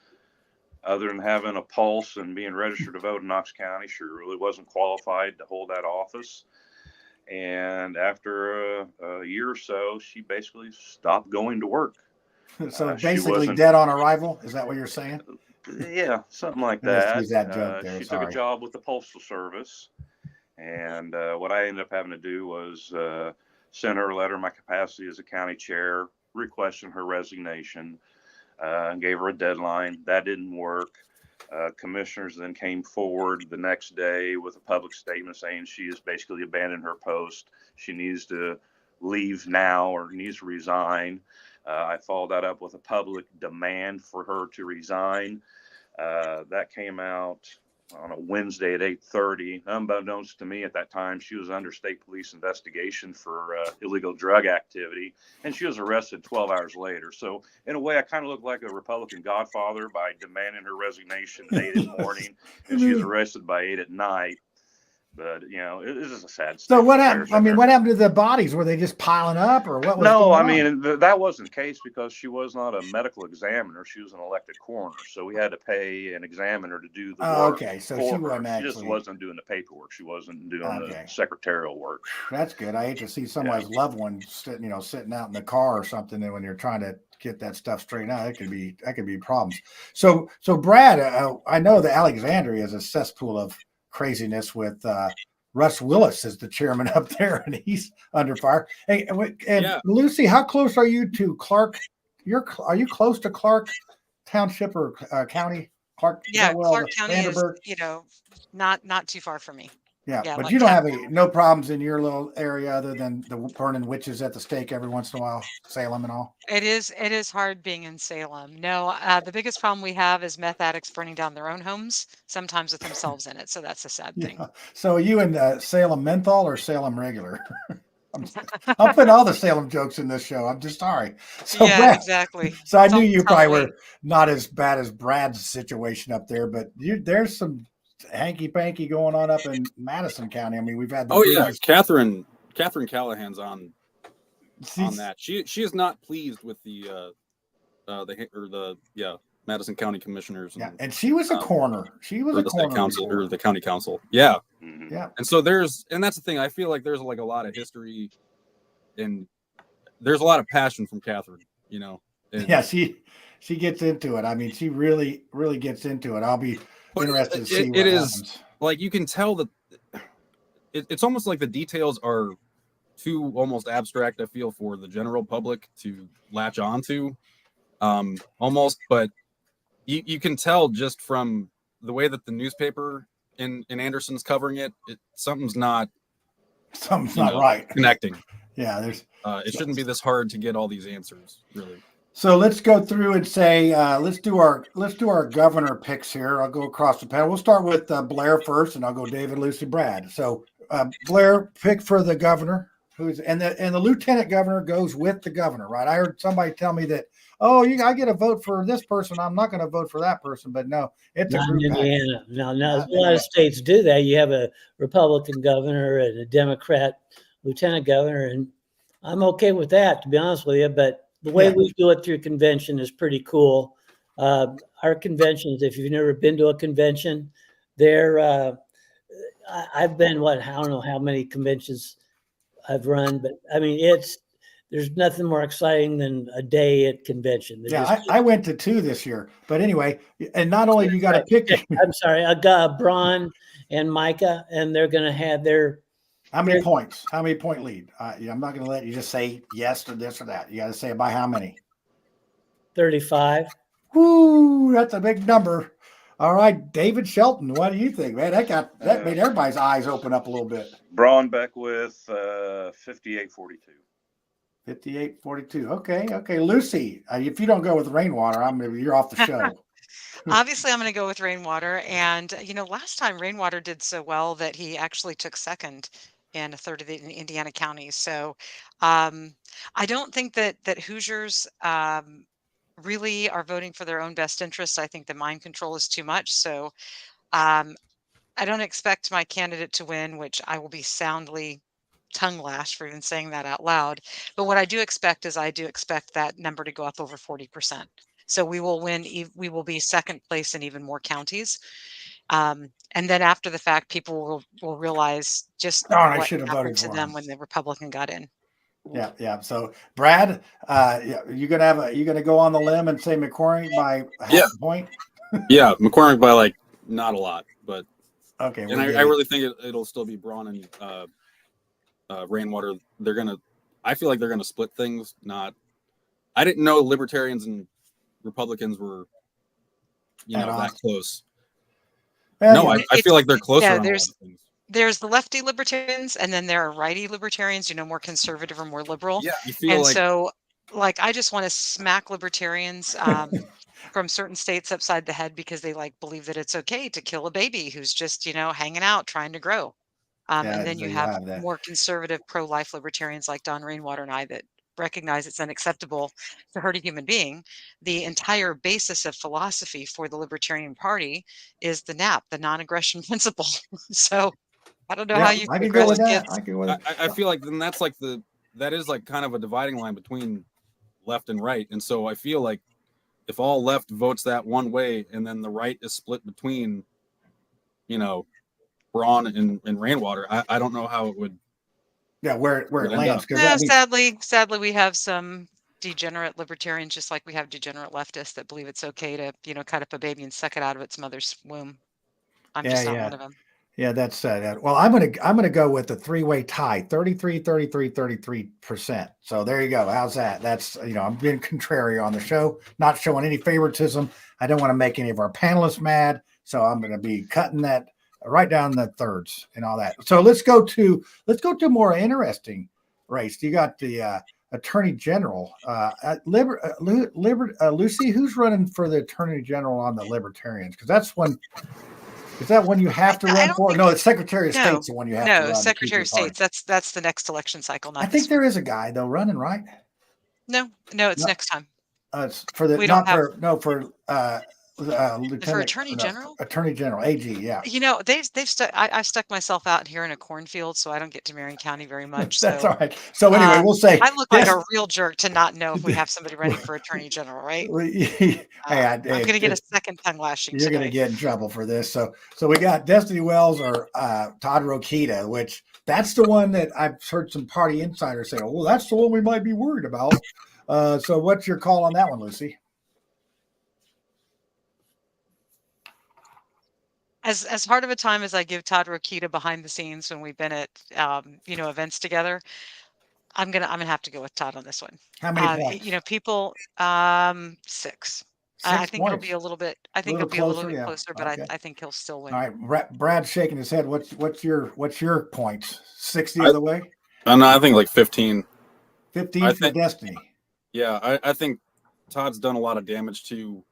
other than having a pulse and being registered to vote in Knox County, she really wasn't qualified to hold that office. And after a year or so, she basically stopped going to work. So basically dead on arrival? Is that what you're saying? Yeah, something like that. Use that joke there. She took a job with the Postal Service. And what I ended up having to do was send her a letter in my capacity as a county chair, requesting her resignation. Gave her a deadline. That didn't work. Commissioners then came forward the next day with a public statement saying she has basically abandoned her post. She needs to leave now or needs to resign. I followed that up with a public demand for her to resign. That came out on a Wednesday at 8:30. Unbeknownst to me at that time, she was under state police investigation for illegal drug activity, and she was arrested 12 hours later. So in a way, I kind of look like a Republican godfather by demanding her resignation at 8 in the morning, and she was arrested by 8 at night. But, you know, it is a sad So what happened? I mean, what happened to the bodies? Were they just piling up or what was No, going I on? mean, that wasn't the case because she was not a medical examiner. She was an elected coroner. So we had to pay an examiner to do the work. Okay, so for she her. wasn't She just actually- wasn't doing the paperwork. She wasn't doing the secretarial work. That's good. I hate to see somebody's loved one sitting out in the car or something. And when you're trying to get that stuff straightened out, that could be problems. So Brad, I know that Alexandria is a cesspool of craziness with Russ Willis is the chairman up there, and he's under fire. Hey, and Lucy, how close are you to Clark? Are you close to Clark Township or county? Clark, yeah, Clark County is, not too far from me. Yeah, but like you don't have no problems in your little area other than the burning witches at the stake every once in a while, Salem and all. It is hard being in Salem. No, the biggest problem we have is meth addicts burning down their own homes, sometimes with themselves in it. So that's a sad thing. So are you in Salem menthol or Salem regular? I'm putting all the Salem jokes in this show. I'm just sorry. So yeah, Brad, exactly. So I knew you probably were not as bad as Brad's situation up there, but there's some hanky panky going on up in Madison County. I mean, we've had Catherine Callahan's on that. She is not pleased with the Madison County commissioners. And she was a coroner. She was a coroner council or the county council. Yeah. Yeah. And so that's the thing. I feel like there's like a lot of history and there's a lot of passion from Catherine, you know. Yeah, she gets into it. I mean, she really, really gets into it. I'll be interested to see what happens. Like you can tell that it's almost like the details are too almost abstract, I feel, for the general public to latch onto. Almost, but you can tell just from the way that the newspaper in Anderson's covering it, something's not right connecting. Yeah, there's it shouldn't be this hard to get all these answers, really. So let's go through and say let's do our governor picks here. I'll go across the panel. We'll start with Blair first, and I'll go David, Lucy, Brad. So Blair, pick for the governor, and the lieutenant governor goes with the governor, right? I heard somebody tell me that, I get a vote for this person. I'm not going to vote for that person, but no, it's a group. Indiana. No, a lot of states do that. You have a Republican governor and a Democrat lieutenant governor, and I'm okay with that, to be honest with you. But the way we do it through convention is pretty cool. Our conventions, if you've never been to a convention, I've been I don't know how many conventions I've run, but I mean there's nothing more exciting than a day at convention. I went to 2 this year, but anyway, and not only you got to pick. I'm sorry, I got Braun and Micah, and they're going to have their. How many points? How many point lead? I'm not going to let you just say yes to this or that. You got to say by how many? 35. Woo, that's a big number. All right, David Shelton, what do you think, man? That made everybody's eyes open up a little bit. Braun Beckwith, 58-42. 58-42. Okay. Lucy, if you don't go with Rainwater, you're off the show. Obviously, I'm going to go with Rainwater. And, last time Rainwater did so well that he actually took second in a third of the Indiana counties. So I don't think that Hoosiers really are voting for their own best interests. I think the mind control is too much. So I don't expect my candidate to win, which I will be soundly tongue lashed for even saying that out loud. But what I do expect is that number to go up over 40%. So we will win. We will be second place in even more counties. And then after the fact, people will realize just I what should have happened voted to for them him. when the Republican got in. Yeah. So Brad, you gonna go on the limb and say McCormick by half a point? Yeah, McCormick by like not a lot, but okay. And I really think it'll still be Braun and Rainwater. I feel like they're gonna split things. I didn't know libertarians and Republicans were, that close. No, I feel like they're closer on a lot of things. There's the lefty libertarians, and then there are righty libertarians, more conservative or more liberal. Yeah, you feel so, I just want to smack libertarians from certain states upside the head because they believe that it's okay to kill a baby who's just, hanging out, trying to grow. And then you have more conservative pro-life libertarians like Don Rainwater and I that recognize it's unacceptable to hurt a human being. The entire basis of philosophy for the Libertarian Party is the NAP, the non-aggression principle. So I don't know how you I can can go with kids. that. I feel like then that's that is kind of a dividing line between left and right. And so I feel like if all left votes that one way and then the right is split between, Braun and Rainwater, I don't know how it would. Yeah, where it lands. Sadly, we have some degenerate libertarians, just like we have degenerate leftists that believe it's okay to, cut up a baby and suck it out of its mother's womb. I'm just not one of them. Yeah, that's well, I'm gonna go with the 3-way tie, 33, 33, 33%. So there you go. How's that? That's I'm being contrary on the show, not showing any favoritism. I don't want to make any of our panelists mad, so I'm gonna be cutting that right down the thirds and all that. So let's go to a more interesting race. You got the Attorney General, Lucy. Who's running for the Attorney General on the Libertarians? Because that's one. Is that one you have to run for? No, it's Secretary of State's the one you have to run. No, Secretary of State. That's the next election cycle. I think there is a guy though running, right? No, it's next time. It's for the Lieutenant, for Attorney General? Attorney General, AG, yeah. They've stuck. I've stuck myself out here in a cornfield, so I don't get to Marion County very much. That's all right. So anyway, we'll say I look like a real jerk to not know if we have somebody running for Attorney General, right? I'm going to get a second tongue lashing. You're going to get in trouble for this. So we got Destiny Wells or Todd Rokita, which that's the one that I've heard some party insiders say, well, that's the one we might be worried about. So what's your call on that one, Lucy? As hard of a time as I give Todd Rokita behind the scenes when we've been at events together, I'm gonna have to go with Todd on this one. How many points? People 6. I think it'll be a little bit. I think it'll be a little bit closer, but I think he'll still win. All right, Brad's shaking his head. What's your points? 60 of the way? No, I think like 15. 15 for Destiny. Yeah, I think Todd's done a lot of damage to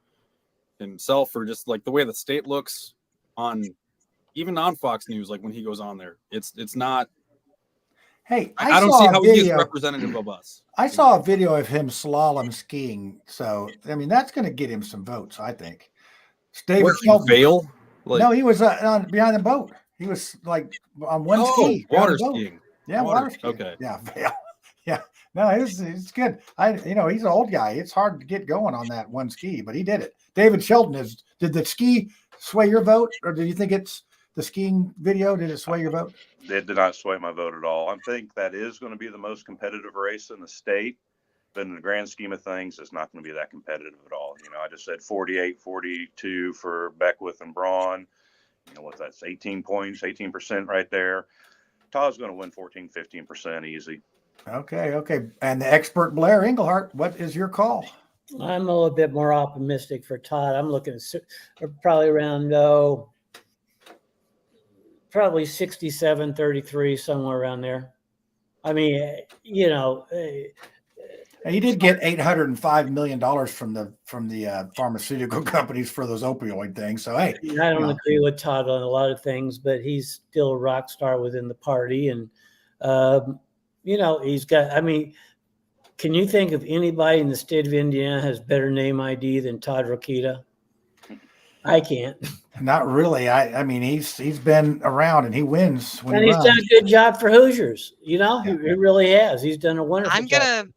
himself for just like the way the state looks even on Fox News. Like when he goes on there, it's not. Hey, I don't see how he is representative of us. I saw a video of him slalom skiing. So, I mean, that's going to get him some votes, I think. David Vail? No, he was behind the boat. He was like on one ski. Water skiing. Yeah, water skiing. Okay. Yeah, Vail. Yeah. No, it's good. He's an old guy. It's hard to get going on that one ski, but he did it. David Shelton did the ski sway your vote, or do you think it's the skiing video? Did it sway your vote? It did not sway my vote at all. I think that is going to be the most competitive race in the state. But in the grand scheme of things, it's not going to be that competitive at all. I just said 48-42 for Beckwith and Braun. What that's 18 points, 18% right there. Todd's going to win 14-15% easy. Okay. And the expert Blair Englehart, what is your call? I'm a little bit more optimistic for Todd. I'm looking at probably around, probably 67-33, somewhere around there. I mean, he did get $805 million from the pharmaceutical companies for those opioid things. So, hey. I don't agree with Todd on a lot of things, but he's still a rock star within the party. And, he's got, I mean, can you think of anybody in the state of Indiana has better name ID than Todd Rokita? I can't. Not really. I mean, he's been around and he wins when and he he's runs. done a good job for Hoosiers. He really has. He's done a wonderful job.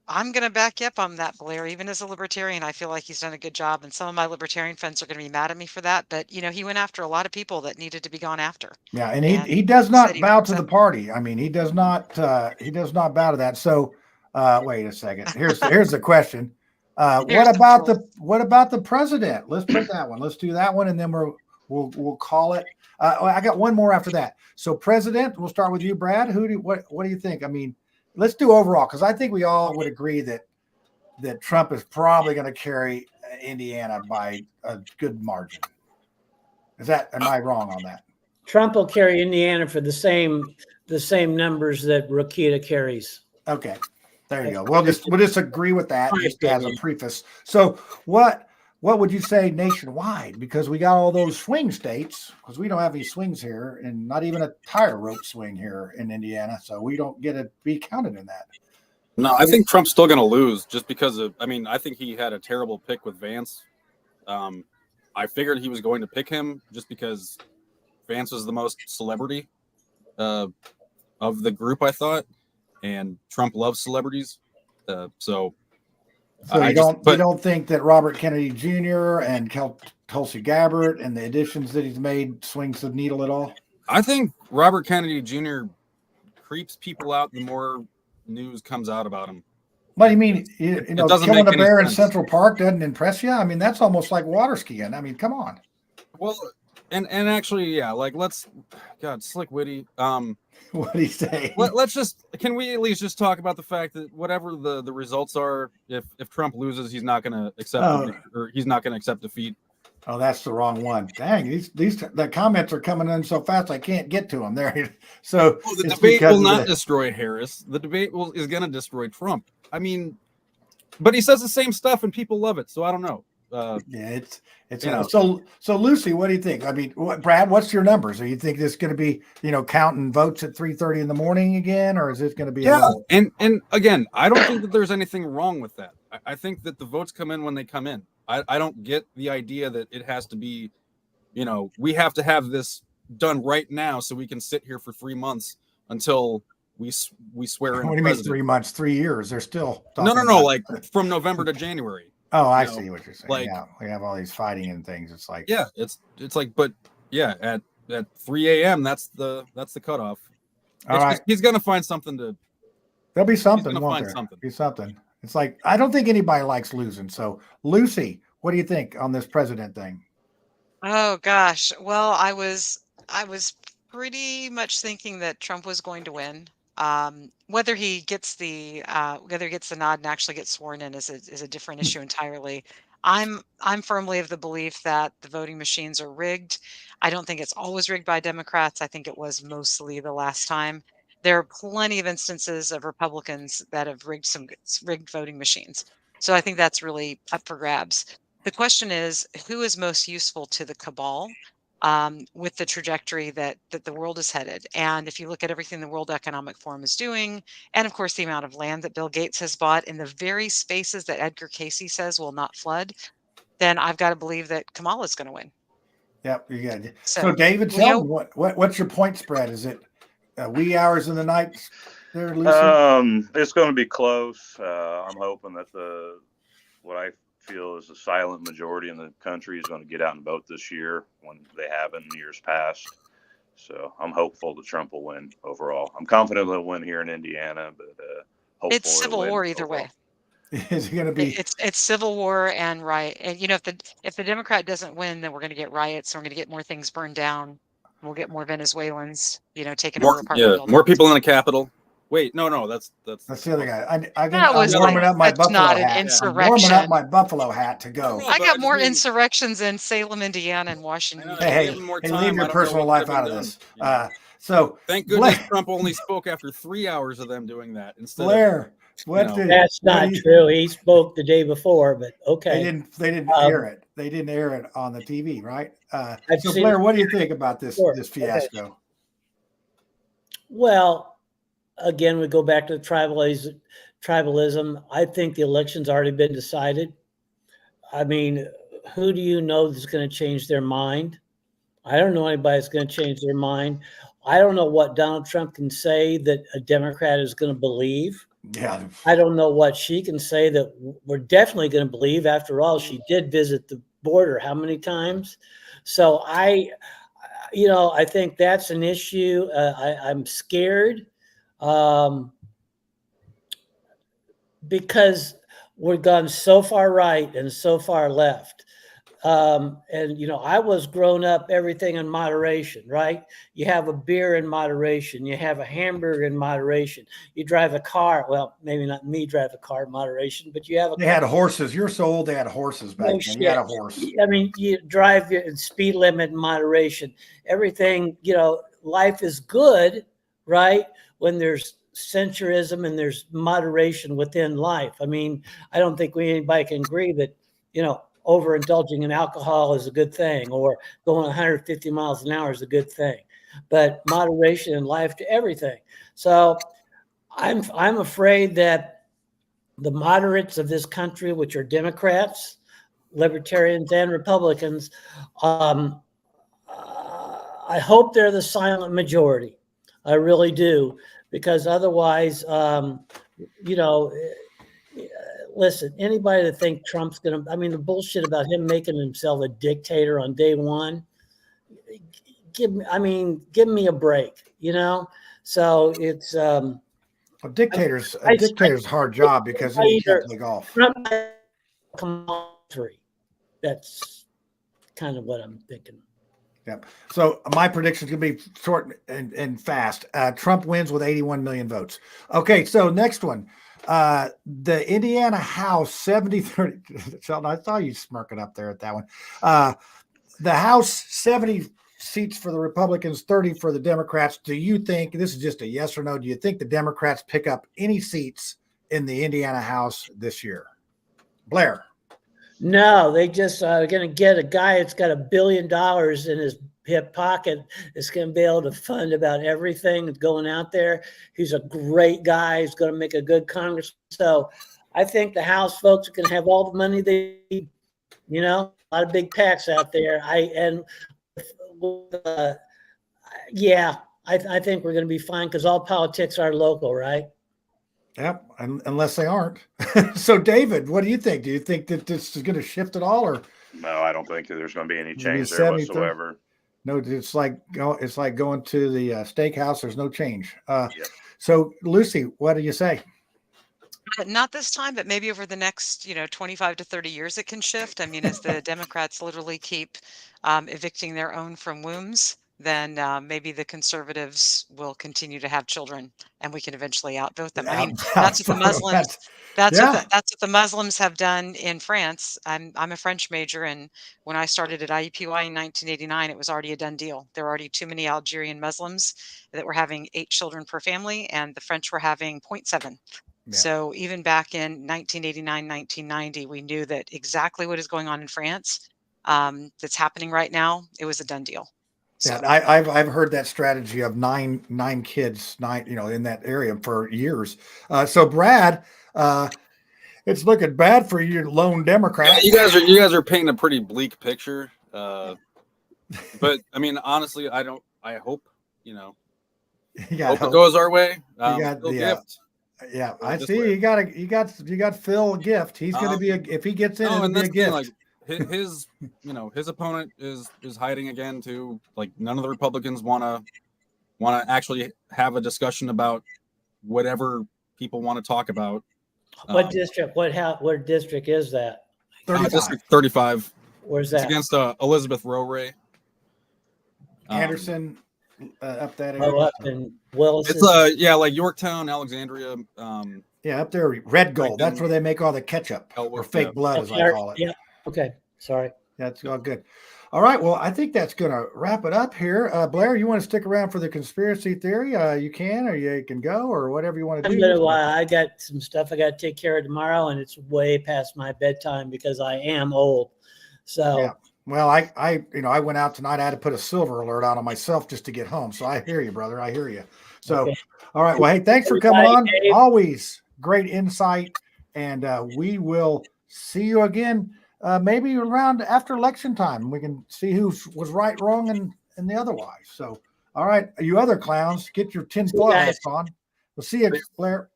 I'm gonna back you up on that, Blair. Even as a libertarian, I feel like he's done a good job, and some of my libertarian friends are gonna be mad at me for that. But he went after a lot of people that needed to be gone after. Yeah, and he does not bow to the party. I mean, he does not bow to that. So, wait a second. Here's the question. What about the president? Let's put that one. Let's do that one, and then we'll call it. I got one more after that. So, president, we'll start with you, Brad. What do you think? I mean, let's do overall, because I think we all would agree that Trump is probably going to carry Indiana by a good margin. Am I wrong on that? Trump will carry Indiana for the same numbers that Rokita carries. Okay. There you go. We'll just agree with that just as a preface. So what would you say nationwide? Because we got all those swing states, because we don't have any swings here, and not even a tire rope swing here in Indiana. So we don't get to be counted in that. No, I think Trump's still going to lose just because I think he had a terrible pick with Vance. I figured he was going to pick him just because Vance was the most celebrity of the group, I thought. And Trump loves celebrities, so you don't think that Robert Kennedy Jr. and Tulsi Gabbard and the additions that he's made swings the needle at all? I think Robert Kennedy Jr. creeps people out the more news comes out about him. What do you mean? Killing a bear in Central Park doesn't impress you? I mean, that's almost like water skiing. I mean, come on. Well, and actually, yeah, like Slick Witty. What do you say? Can we at least just talk about the fact that whatever the results are, if Trump loses, he's not going to accept he's not going to accept defeat. Oh, that's the wrong one. Dang, the comments are coming in so fast I can't get to them. There, so the debate will not destroy Harris. The debate is going to destroy Trump. I mean, but he says the same stuff and people love it. So I don't know. Yeah, so Lucy, what do you think? I mean, Brad, what's your numbers? Do you think this is going to be, counting votes at 3:30 in the morning again, or is this going to be? Yeah, and again, I don't think that there's anything wrong with that. I think that the votes come in when they come in. I don't get the idea that it has to be, we have to have this done right now so we can sit here for 3 months until we swear in. What do you mean 3 months? 3 years? They're still no, like from November to January. Oh, I see what you're saying. Like, yeah, we have all these fighting and things. It's like, yeah, it's like, but yeah, at 3 a.m. that's the cutoff. All right, he's gonna find something to. There'll be something. Won't there? Be something. It's like I don't think anybody likes losing. So, Lucy, what do you think on this president thing? Oh gosh, well, I was pretty much thinking that Trump was going to win. Whether he gets the nod and actually gets sworn in is a different issue entirely. I'm firmly of the belief that the voting machines are rigged. I don't think it's always rigged by Democrats. I think it was mostly the last time. There are plenty of instances of Republicans that have rigged voting machines. So I think that's really up for grabs. The question is, who is most useful to the cabal? With the trajectory that the world is headed. And if you look at everything the World Economic Forum is doing, and of course the amount of land that Bill Gates has bought in the very spaces that Edgar Cayce says will not flood, then I've got to believe that Kamala is going to win. Yep, you got it. So David, tell me what's your point spread? Is it wee hours in the night there, Lucy? It's going to be close. I'm hoping that what I feel is a silent majority in the country is going to get out and vote this year when they have in years past. So I'm hopeful that Trump will win overall. I'm confident he'll win here in Indiana, but hopeful It's he'll civil win war either overall. way. Is it going to be? It's civil war and riot. And if the Democrat doesn't win, then we're going to get riots. And we're going to get more things burned down. We'll get more Venezuelans, taking over apartment buildings. More people in the Capitol. Wait, no, that's That's the other guy. I'm was warming up my that's buffalo not an hat. I'm warming up insurrection. my buffalo hat to go. I got more insurrections in Salem, Indiana, and Washington. Hey, leave your personal life out of this. So thank goodness Trump only spoke after 3 hours of them doing that instead. Blair, that's not true. He spoke the day before, but okay. They didn't air it. They didn't air it on the TV, right? So Blair, what do you think about this fiasco? Okay. Well, again, we go back to tribalism. I think the election's already been decided. I mean, who do you know that's going to change their mind? I don't know anybody that's going to change their mind. I don't know what Donald Trump can say that a Democrat is going to believe. Yeah. I don't know what she can say that we're definitely going to believe. After all, she did visit the border how many times? So I think that's an issue. I'm scared because we've gone so far right and so far left. I was grown up everything in moderation, right? You have a beer in moderation. You have a hamburger in moderation. You drive a car. Well, maybe not me drive a car in moderation, but you have They had horses. You're so old. They had horses back then. You had a horse. I mean, you drive your speed limit in moderation. Everything, life is good, right? When there's censurism and there's moderation within life. I mean, I don't think anybody can agree that, overindulging in alcohol is a good thing, or going 150 miles an hour is a good thing, but moderation in life to everything. So I'm afraid that the moderates of this country, which are Democrats, Libertarians, and Republicans, I hope they're the silent majority. I really do, because otherwise, listen, anybody that think Trump's going to, the bullshit about him making himself a dictator on day one, give me a break, So it's a dictator's a hard job because he can't play golf. Come on, 3. That's kind of what I'm thinking. Yep. So my prediction is going to be short and fast. Trump wins with 81 million votes. Okay, so next one. The Indiana House 70-30. Sheldon, I saw you smirking up there at that one. The House 70 seats for the Republicans, 30 for the Democrats. Do you think, this is just a yes or no, do you think the Democrats pick up any seats in the Indiana House this year? Blair? No, they just are going to get a guy that's got $1 billion in his hip pocket that's going to be able to fund about everything that's going out there. He's a great guy. He's going to make a good Congress. So I think the House folks are going to have all the money they need. A lot of big PACs out there. I think we're going to be fine because all politics are local, right? Yep, unless they aren't. So, David, what do you think? Do you think that this is going to shift at all, or no? I don't think there's going to be any change there whatsoever. No, it's like going to the steakhouse. There's no change. So, Lucy, what do you say? Not this time, but maybe over the next 25 to 30 years, it can shift. As the Democrats literally keep evicting their own from wombs, then maybe the conservatives will continue to have children, and we can eventually outvote them. That's what the Muslims. That's what the Muslims have done in France. I'm a French major, and when I started at IUPUI in 1989, it was already a done deal. There were already too many Algerian Muslims that were having 8 children per family, and the French were having 0.7. Yeah. So even back in 1989, 1990, we knew that exactly what is going on in France that's happening right now. It was a done deal. So. Yeah, I've heard that strategy of nine kids, in that area for years. So Brad, it's looking bad for you, lone Democrat. Yeah, you guys are painting a pretty bleak picture. But honestly, I hope hope it goes our way. Gift. Yeah, I see. You got Phil Gift. He's going to be if he gets in, it'll be a gift. his his opponent is hiding again too. Like none of the Republicans want to actually have a discussion about whatever people want to talk about. What district? What district is that? 35. District 35. Where's It's that? against Elizabeth Rowe. Anderson, up that area. Oh, up in Willis. It's yeah, like Yorktown, Alexandria. Yeah, up there, Red Gold. That's where they make all the ketchup or fake blood, as I call it. Yeah. Okay. Sorry. That's all good. All right. Well, I think that's going to wrap it up here. Blair, you want to stick around for the conspiracy theory? You can, or you can go, or whatever you want to do. I got some stuff I got to take care of tomorrow, and it's way past my bedtime because I am old. So. Yeah. Well, I went out tonight. I had to put a silver alert on myself just to get home. So I hear you, brother. I hear you. So, okay. All right. Well, hey, thanks for coming on. Dave. Always great insight. And we will see you again, maybe around after election time. We can see who was right, wrong, and the otherwise. So, all right. You other clowns, get your tinfoil hats on. We'll see you, Blair.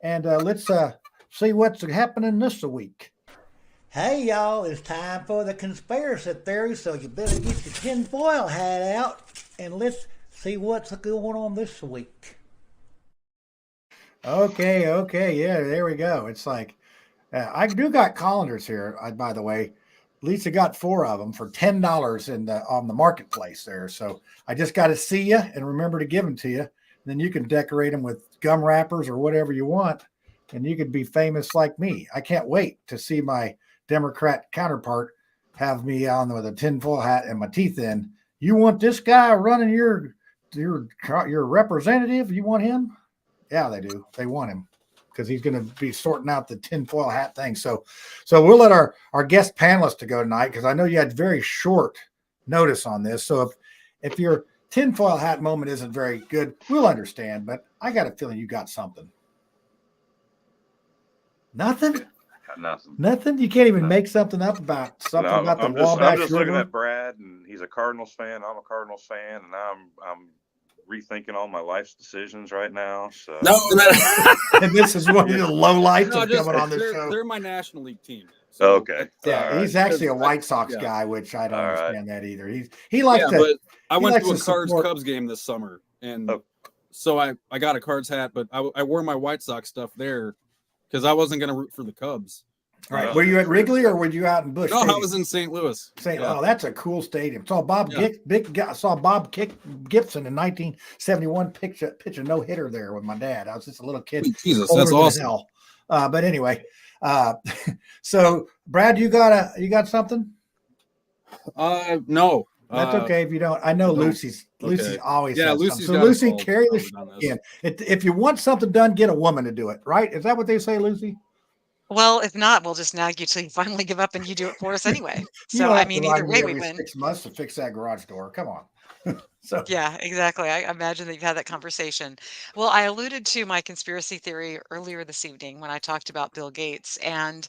And let's see what's happening this week. Hey, y'all, it's time for the conspiracy theory, so you better get your tinfoil hat out, and let's see what's going on this week. Okay, yeah, there we go. It's like, I do got colanders here, by the way. Lisa got 4 of them for $10 on the marketplace there, so I just got to see you and remember to give them to you. Then you can decorate them with gum wrappers or whatever you want, and you could be famous like me. I can't wait to see my Democrat counterpart have me on with a tinfoil hat and my teeth in. You want this guy running your representative? You want him? Yeah, they do. They want him because he's going to be sorting out the tinfoil hat thing. So we'll let our guest panelists to go tonight because I know you had very short notice on this. So if your tinfoil hat moment isn't very good, we'll understand. But I got a feeling you got something. Nothing? Nothing. You can't even make something up about something about the Wabash I'm just River? looking at Brad, and he's a Cardinals fan. I'm a Cardinals fan, and I'm rethinking all my life's decisions right now. So and this is one of the low lights of coming on this show. They're my National League team. So, okay. Yeah, he's actually a White Sox guy, which I don't understand that either. He likes to. But I went to a Cards-Cubs game this summer, and so I got a Cards hat, but I wore my White Sox stuff there because I wasn't going to root for the Cubs. Right. Were you at Wrigley or were you out in Busch? No, I was in St. Louis. Oh, that's a cool stadium. Saw Bob Gibson in 1971 pitch a no hitter there with my dad. I was just a little kid. Jesus, that's awesome. But anyway, so Brad, you got something? No. That's okay if you don't. I know Lucy's always has Lucy's something. So Lucy, carry the show in. If you want something done, get a woman to do it. Right? Is that what they say, Lucy? Well, if not, we'll just nag you till you finally give up and you do it for us anyway. So, I mean, either way, we win. 6 months to fix that garage door. Come on. Yeah, exactly. I imagine that you've had that conversation. Well, I alluded to my conspiracy theory earlier this evening when I talked about Bill Gates, and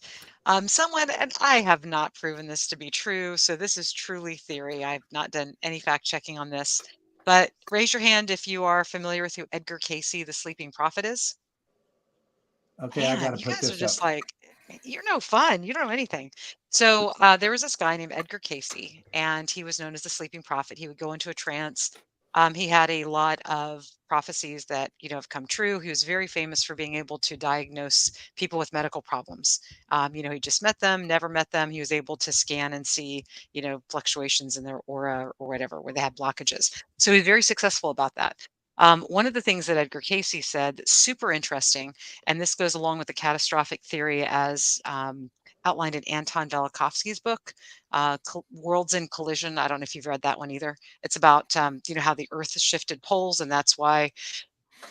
someone, and I have not proven this to be true, so this is truly theory. I've not done any fact checking on this, but raise your hand if you are familiar with who Edgar Casey, the sleeping prophet, is. Okay, Man, I got to you put guys are this just up. like, you're no fun. You don't know anything. So there was this guy named Edgar Casey, and he was known as the sleeping prophet. He would go into a trance. He had a lot of prophecies that have come true. He was very famous for being able to diagnose people with medical problems. He just met them, never met them. He was able to scan and see fluctuations in their aura or whatever, where they had blockages. So he was very successful about that. One of the things that Edgar Casey said, that's super interesting, and this goes along with the catastrophic theory as outlined in Anton Velikovsky's book, Worlds in Collision. I don't know if you've read that one either. It's about how the Earth has shifted poles, and that's why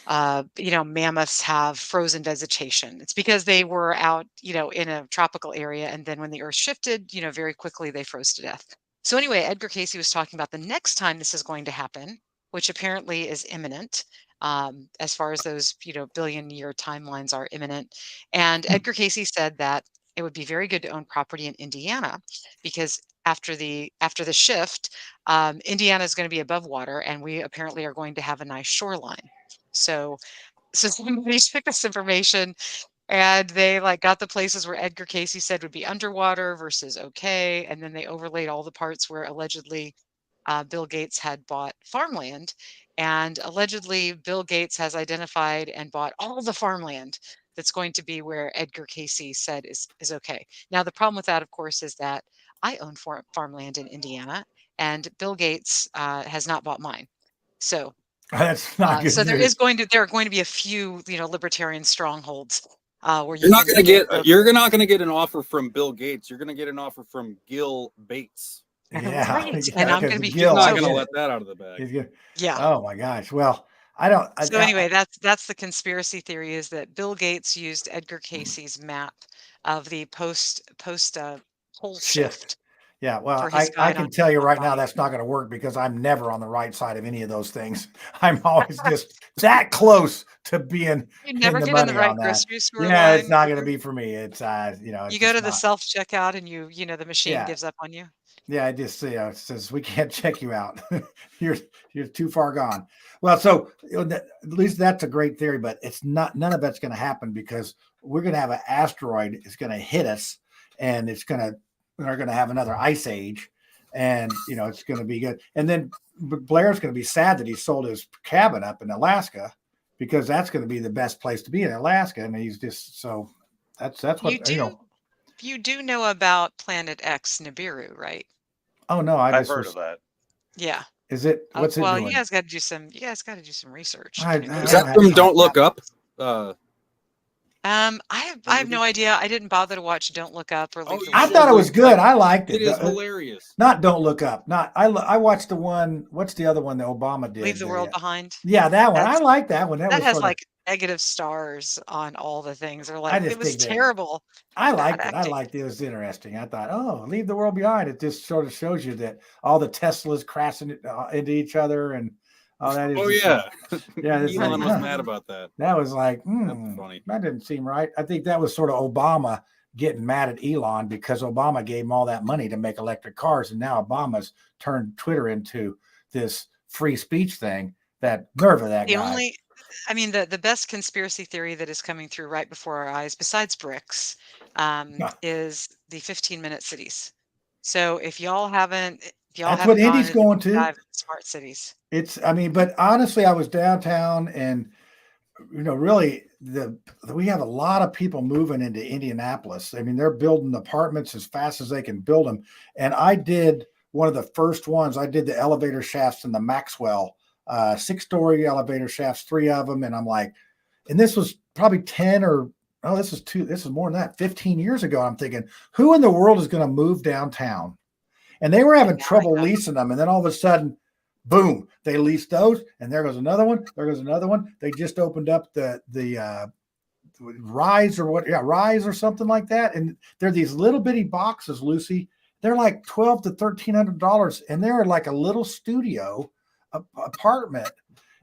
mammoths have frozen vegetation. It's because they were out in a tropical area, and then when the Earth shifted, very quickly they froze to death. So anyway, Edgar Casey was talking about the next time this is going to happen, which apparently is imminent, as far as those billion-year timelines are imminent. And Edgar Casey said that it would be very good to own property in Indiana because after the shift, Indiana is going to be above water, and we apparently are going to have a nice shoreline. So somebody took this information And they like got the places where Edgar Casey said would be underwater versus okay, and then they overlaid all the parts where allegedly Bill Gates had bought farmland, and allegedly Bill Gates has identified and bought all the farmland that's going to be where Edgar Casey said is okay. Now the problem with that, of course, is that I own farmland in Indiana, and Bill Gates has not bought mine. So That's not good so there news. is there are going to be a few, libertarian strongholds where You're you not can gonna get both. you're not gonna get an offer from Bill Gates. You're gonna get an offer from Gil Bates. Yeah, Right, and yeah, I'm gonna because be He's Gil, not I so gonna get let it. that out of the bag. He's good. yeah. Oh my gosh. Well, I don't. So anyway, that's the conspiracy theory, is that Bill Gates used Edgar Casey's map of the post pole shift Yeah, well, for his I guide can tell you on right now buying. that's not going to work because I'm never on the right side of any of those things. I'm always just that close to being You in never the get in the money right on that. grocery store Yeah, it's line not going to either. be for me. It's it's You go just to the not. self checkout and the machine Yeah, gives up on you. yeah, it just it says we can't check you out. you're you're too far gone. Well, so at least that's a great theory, but it's not. None of that's going to happen because we're going to have an asteroid. It's going to hit us, and we're going to have another ice age, and it's going to be good. And then Blair's going to be sad that he sold his cabin up in Alaska because that's going to be the best place to be in Alaska, and he's just so that's You what do you do know about Planet X Nibiru, right? Oh no, I I've just heard was. of that. Yeah. Is it? What's it Well, doing? you guys got to do some research I to Is figure that don't out have from time. Don't Look Up? I have no idea. I didn't bother to watch Don't Look Up or Oh, Leave the you I World should. thought it was Behind. good. I liked It it. is hilarious. Not Don't Look Up. Not I watched the one. What's the other one that Obama did? Leave the World Behind. Yeah, that one. I That's like that one. That that was has sort of. like negative stars on all the things. They're I like, it just was think that terrible. I Bad liked it. I acting. liked it. It was interesting. I thought, oh, Leave the World Behind. It just sort of shows you that all the Teslas crashing into each other and all that is. Oh just yeah, yeah. It's like, Elon was mad about that. that was like, That's funny. that didn't seem right. I think that was sort of Obama getting mad at Elon because Obama gave him all that money to make electric cars, and now Obama's turned Twitter into this free speech thing. That nerve of that guy. The best conspiracy theory that is coming through right before our eyes, besides bricks, is the 15-minute cities. So if y'all haven't That's what gone Indy's into going the to. dive into smart cities. But honestly, I was downtown and really we have a lot of people moving into Indianapolis. I mean, they're building apartments as fast as they can build them. And I did one of the first ones. I did the elevator shafts in the Maxwell, 6-story elevator shafts, 3 of them. And I'm like, and this was probably 10 or this is more than that, 15 years ago. I'm thinking, who in the world is going to move downtown? And they were having trouble leasing them. And then all of a sudden, boom, they leased those. And there goes another one. There goes another one. They just opened up the Rise Rise or something like that. And they're these little bitty boxes, Lucy. They're like $1,200 to $1,300. And they're like a little studio apartment.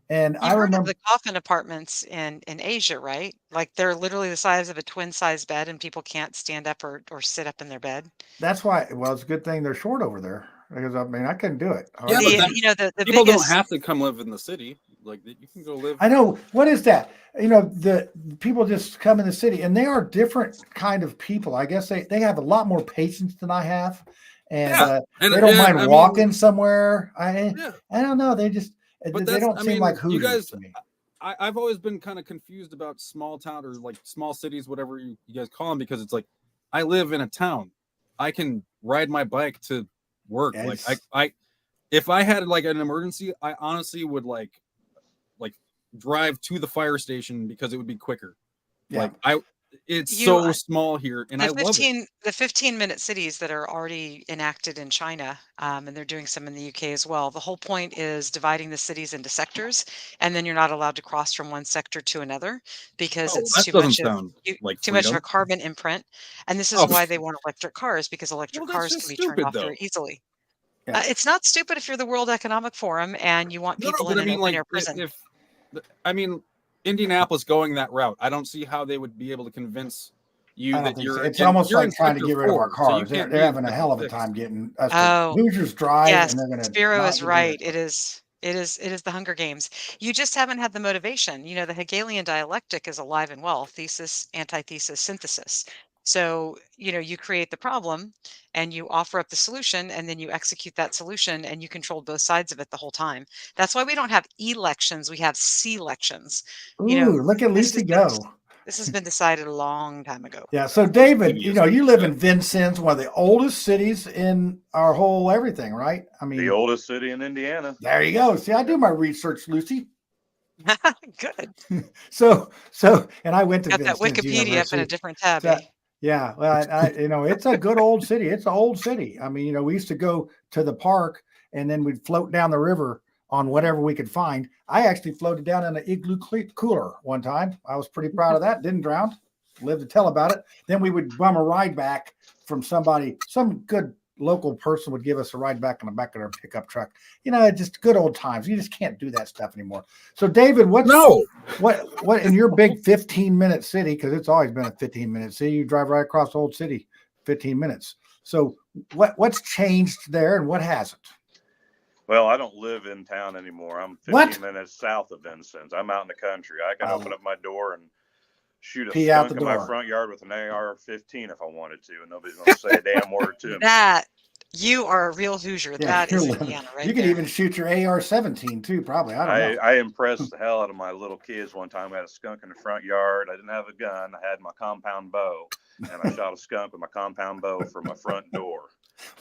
And I remember the coffin apartments in Asia, right? Like they're literally the size of a twin size bed and people can't stand up or sit up in their bed. That's why, well, it's a good thing they're short over there because I mean, I couldn't do it. Yeah, the people biggest, don't have to come live in the city. Like you can go live. I know. What is that? The people just come in the city and they are different kind of people. I guess they have a lot more patience than I have. And, they don't mind walking somewhere. I don't know. They just, they don't seem like Hoosiers to me. I've always been kind of confused about small town or like small cities, whatever you guys call them, because it's like I live in a town. I can ride my bike to work. Yes. Like I if I had like an emergency, I honestly would like drive to the fire station because it would be quicker. Yeah. It's so small here, and I love it. The 15-minute cities that are already enacted in China, and they're doing some in the UK as well. The whole point is dividing the cities into sectors, and then you're not allowed to cross from one sector to another because it's too much of a carbon imprint. And this is why they want electric cars, because electric cars can be turned off very easily. Yeah. It's not stupid if you're the World Economic Forum and you want people in an open-air prison. Indianapolis going that route, I don't see how they would be able to convince you that you're. It's almost like trying to get rid of our cars. They're having a hell of a time getting us. Hoosiers drive, and they're going to. Spiro is right. It is It is the Hunger Games. You just haven't had the motivation. You know, the Hegelian dialectic is alive and well, thesis, antithesis, synthesis. So, you know, you create the problem and you offer up the solution and then you execute that solution and you control both sides of it the whole time. That's why we don't have elections, we have C-lections. You know, Ooh, look at this Lucy has been go. this has been decided a long time ago. Yeah. So Those David, you genius know, you live mindset. in Vincennes, one of the oldest cities in our whole everything, right? I The mean, oldest city in Indiana. there you go. See, I do my research, Lucy. Good. So, and I went to Got that Vincennes Wikipedia up in a University. different tab, So, eh? yeah, well, you know, it's a good old city. It's an old city. I mean, you know, we used to go to the park and then we'd float down the river on whatever we could find. I actually floated down in an igloo cooler one time. I was pretty proud of that. Didn't drown. Lived to tell about it. Then we would bum a ride back from somebody, some good local person would give us a ride back in the back of their pickup truck. You know, just good old times. You just can't do that stuff anymore. So, David, what in your big 15-minute city, because it's always been a 15-minute city, you drive right across the old city, 15 minutes. So what's changed there and what hasn't? Well, I don't live in town anymore. I'm 15 What? minutes south of Vincennes. I'm out in the country. I can open up my door and shoot a Pee out skunk the in my door. front yard with an AR-15 if I wanted to, and nobody's going to say a damn word to me. That you are a real Hoosier. Yeah, That is Indiana right you could there. even shoot your AR-17 too, probably. I don't know. I impressed the hell out of my little kids one time. I had a skunk in the front yard. I didn't have a gun. I had my compound bow, and I shot a skunk with my compound bow from my front door.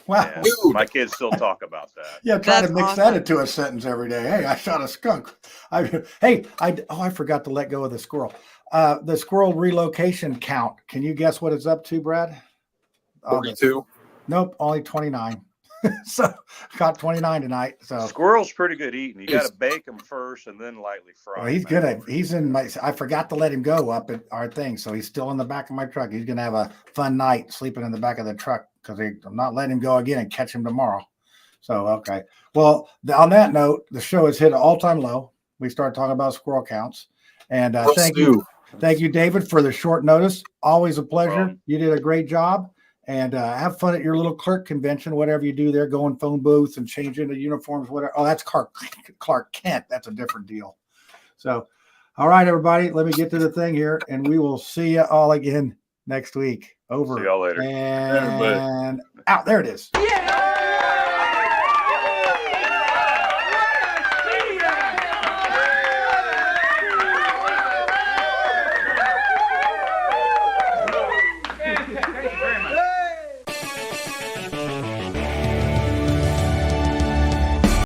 Wow. And my kids still talk about that. Yeah, try That's to mix that awesome. into a sentence every day. Hey, I shot a skunk. I forgot to let go of the squirrel. The squirrel relocation count. Can you guess what it's up to, Brad? 42. Nope, only 29. So got 29 tonight. So Squirrel's pretty good eating. You got to bake them first and then lightly fry. well, he's good at. He's in my. I forgot to let him go up at our thing, so he's still in the back of my truck. He's gonna have a fun night sleeping in the back of the truck because I'm not letting him go again and catch him tomorrow. So okay. Well, on that note, the show has hit an all-time low. We started talking about squirrel counts, and thank you, David, for the short notice. Always a pleasure. You did a great job. And have fun at your little clerk convention, whatever you do there, going phone booths and change into uniforms, whatever. Oh, that's Clark Kent. That's a different deal. So, all right, everybody, let me get to the thing here, and we will see you all again next week. Over. See y'all later. And out. There it is. Thank you very much.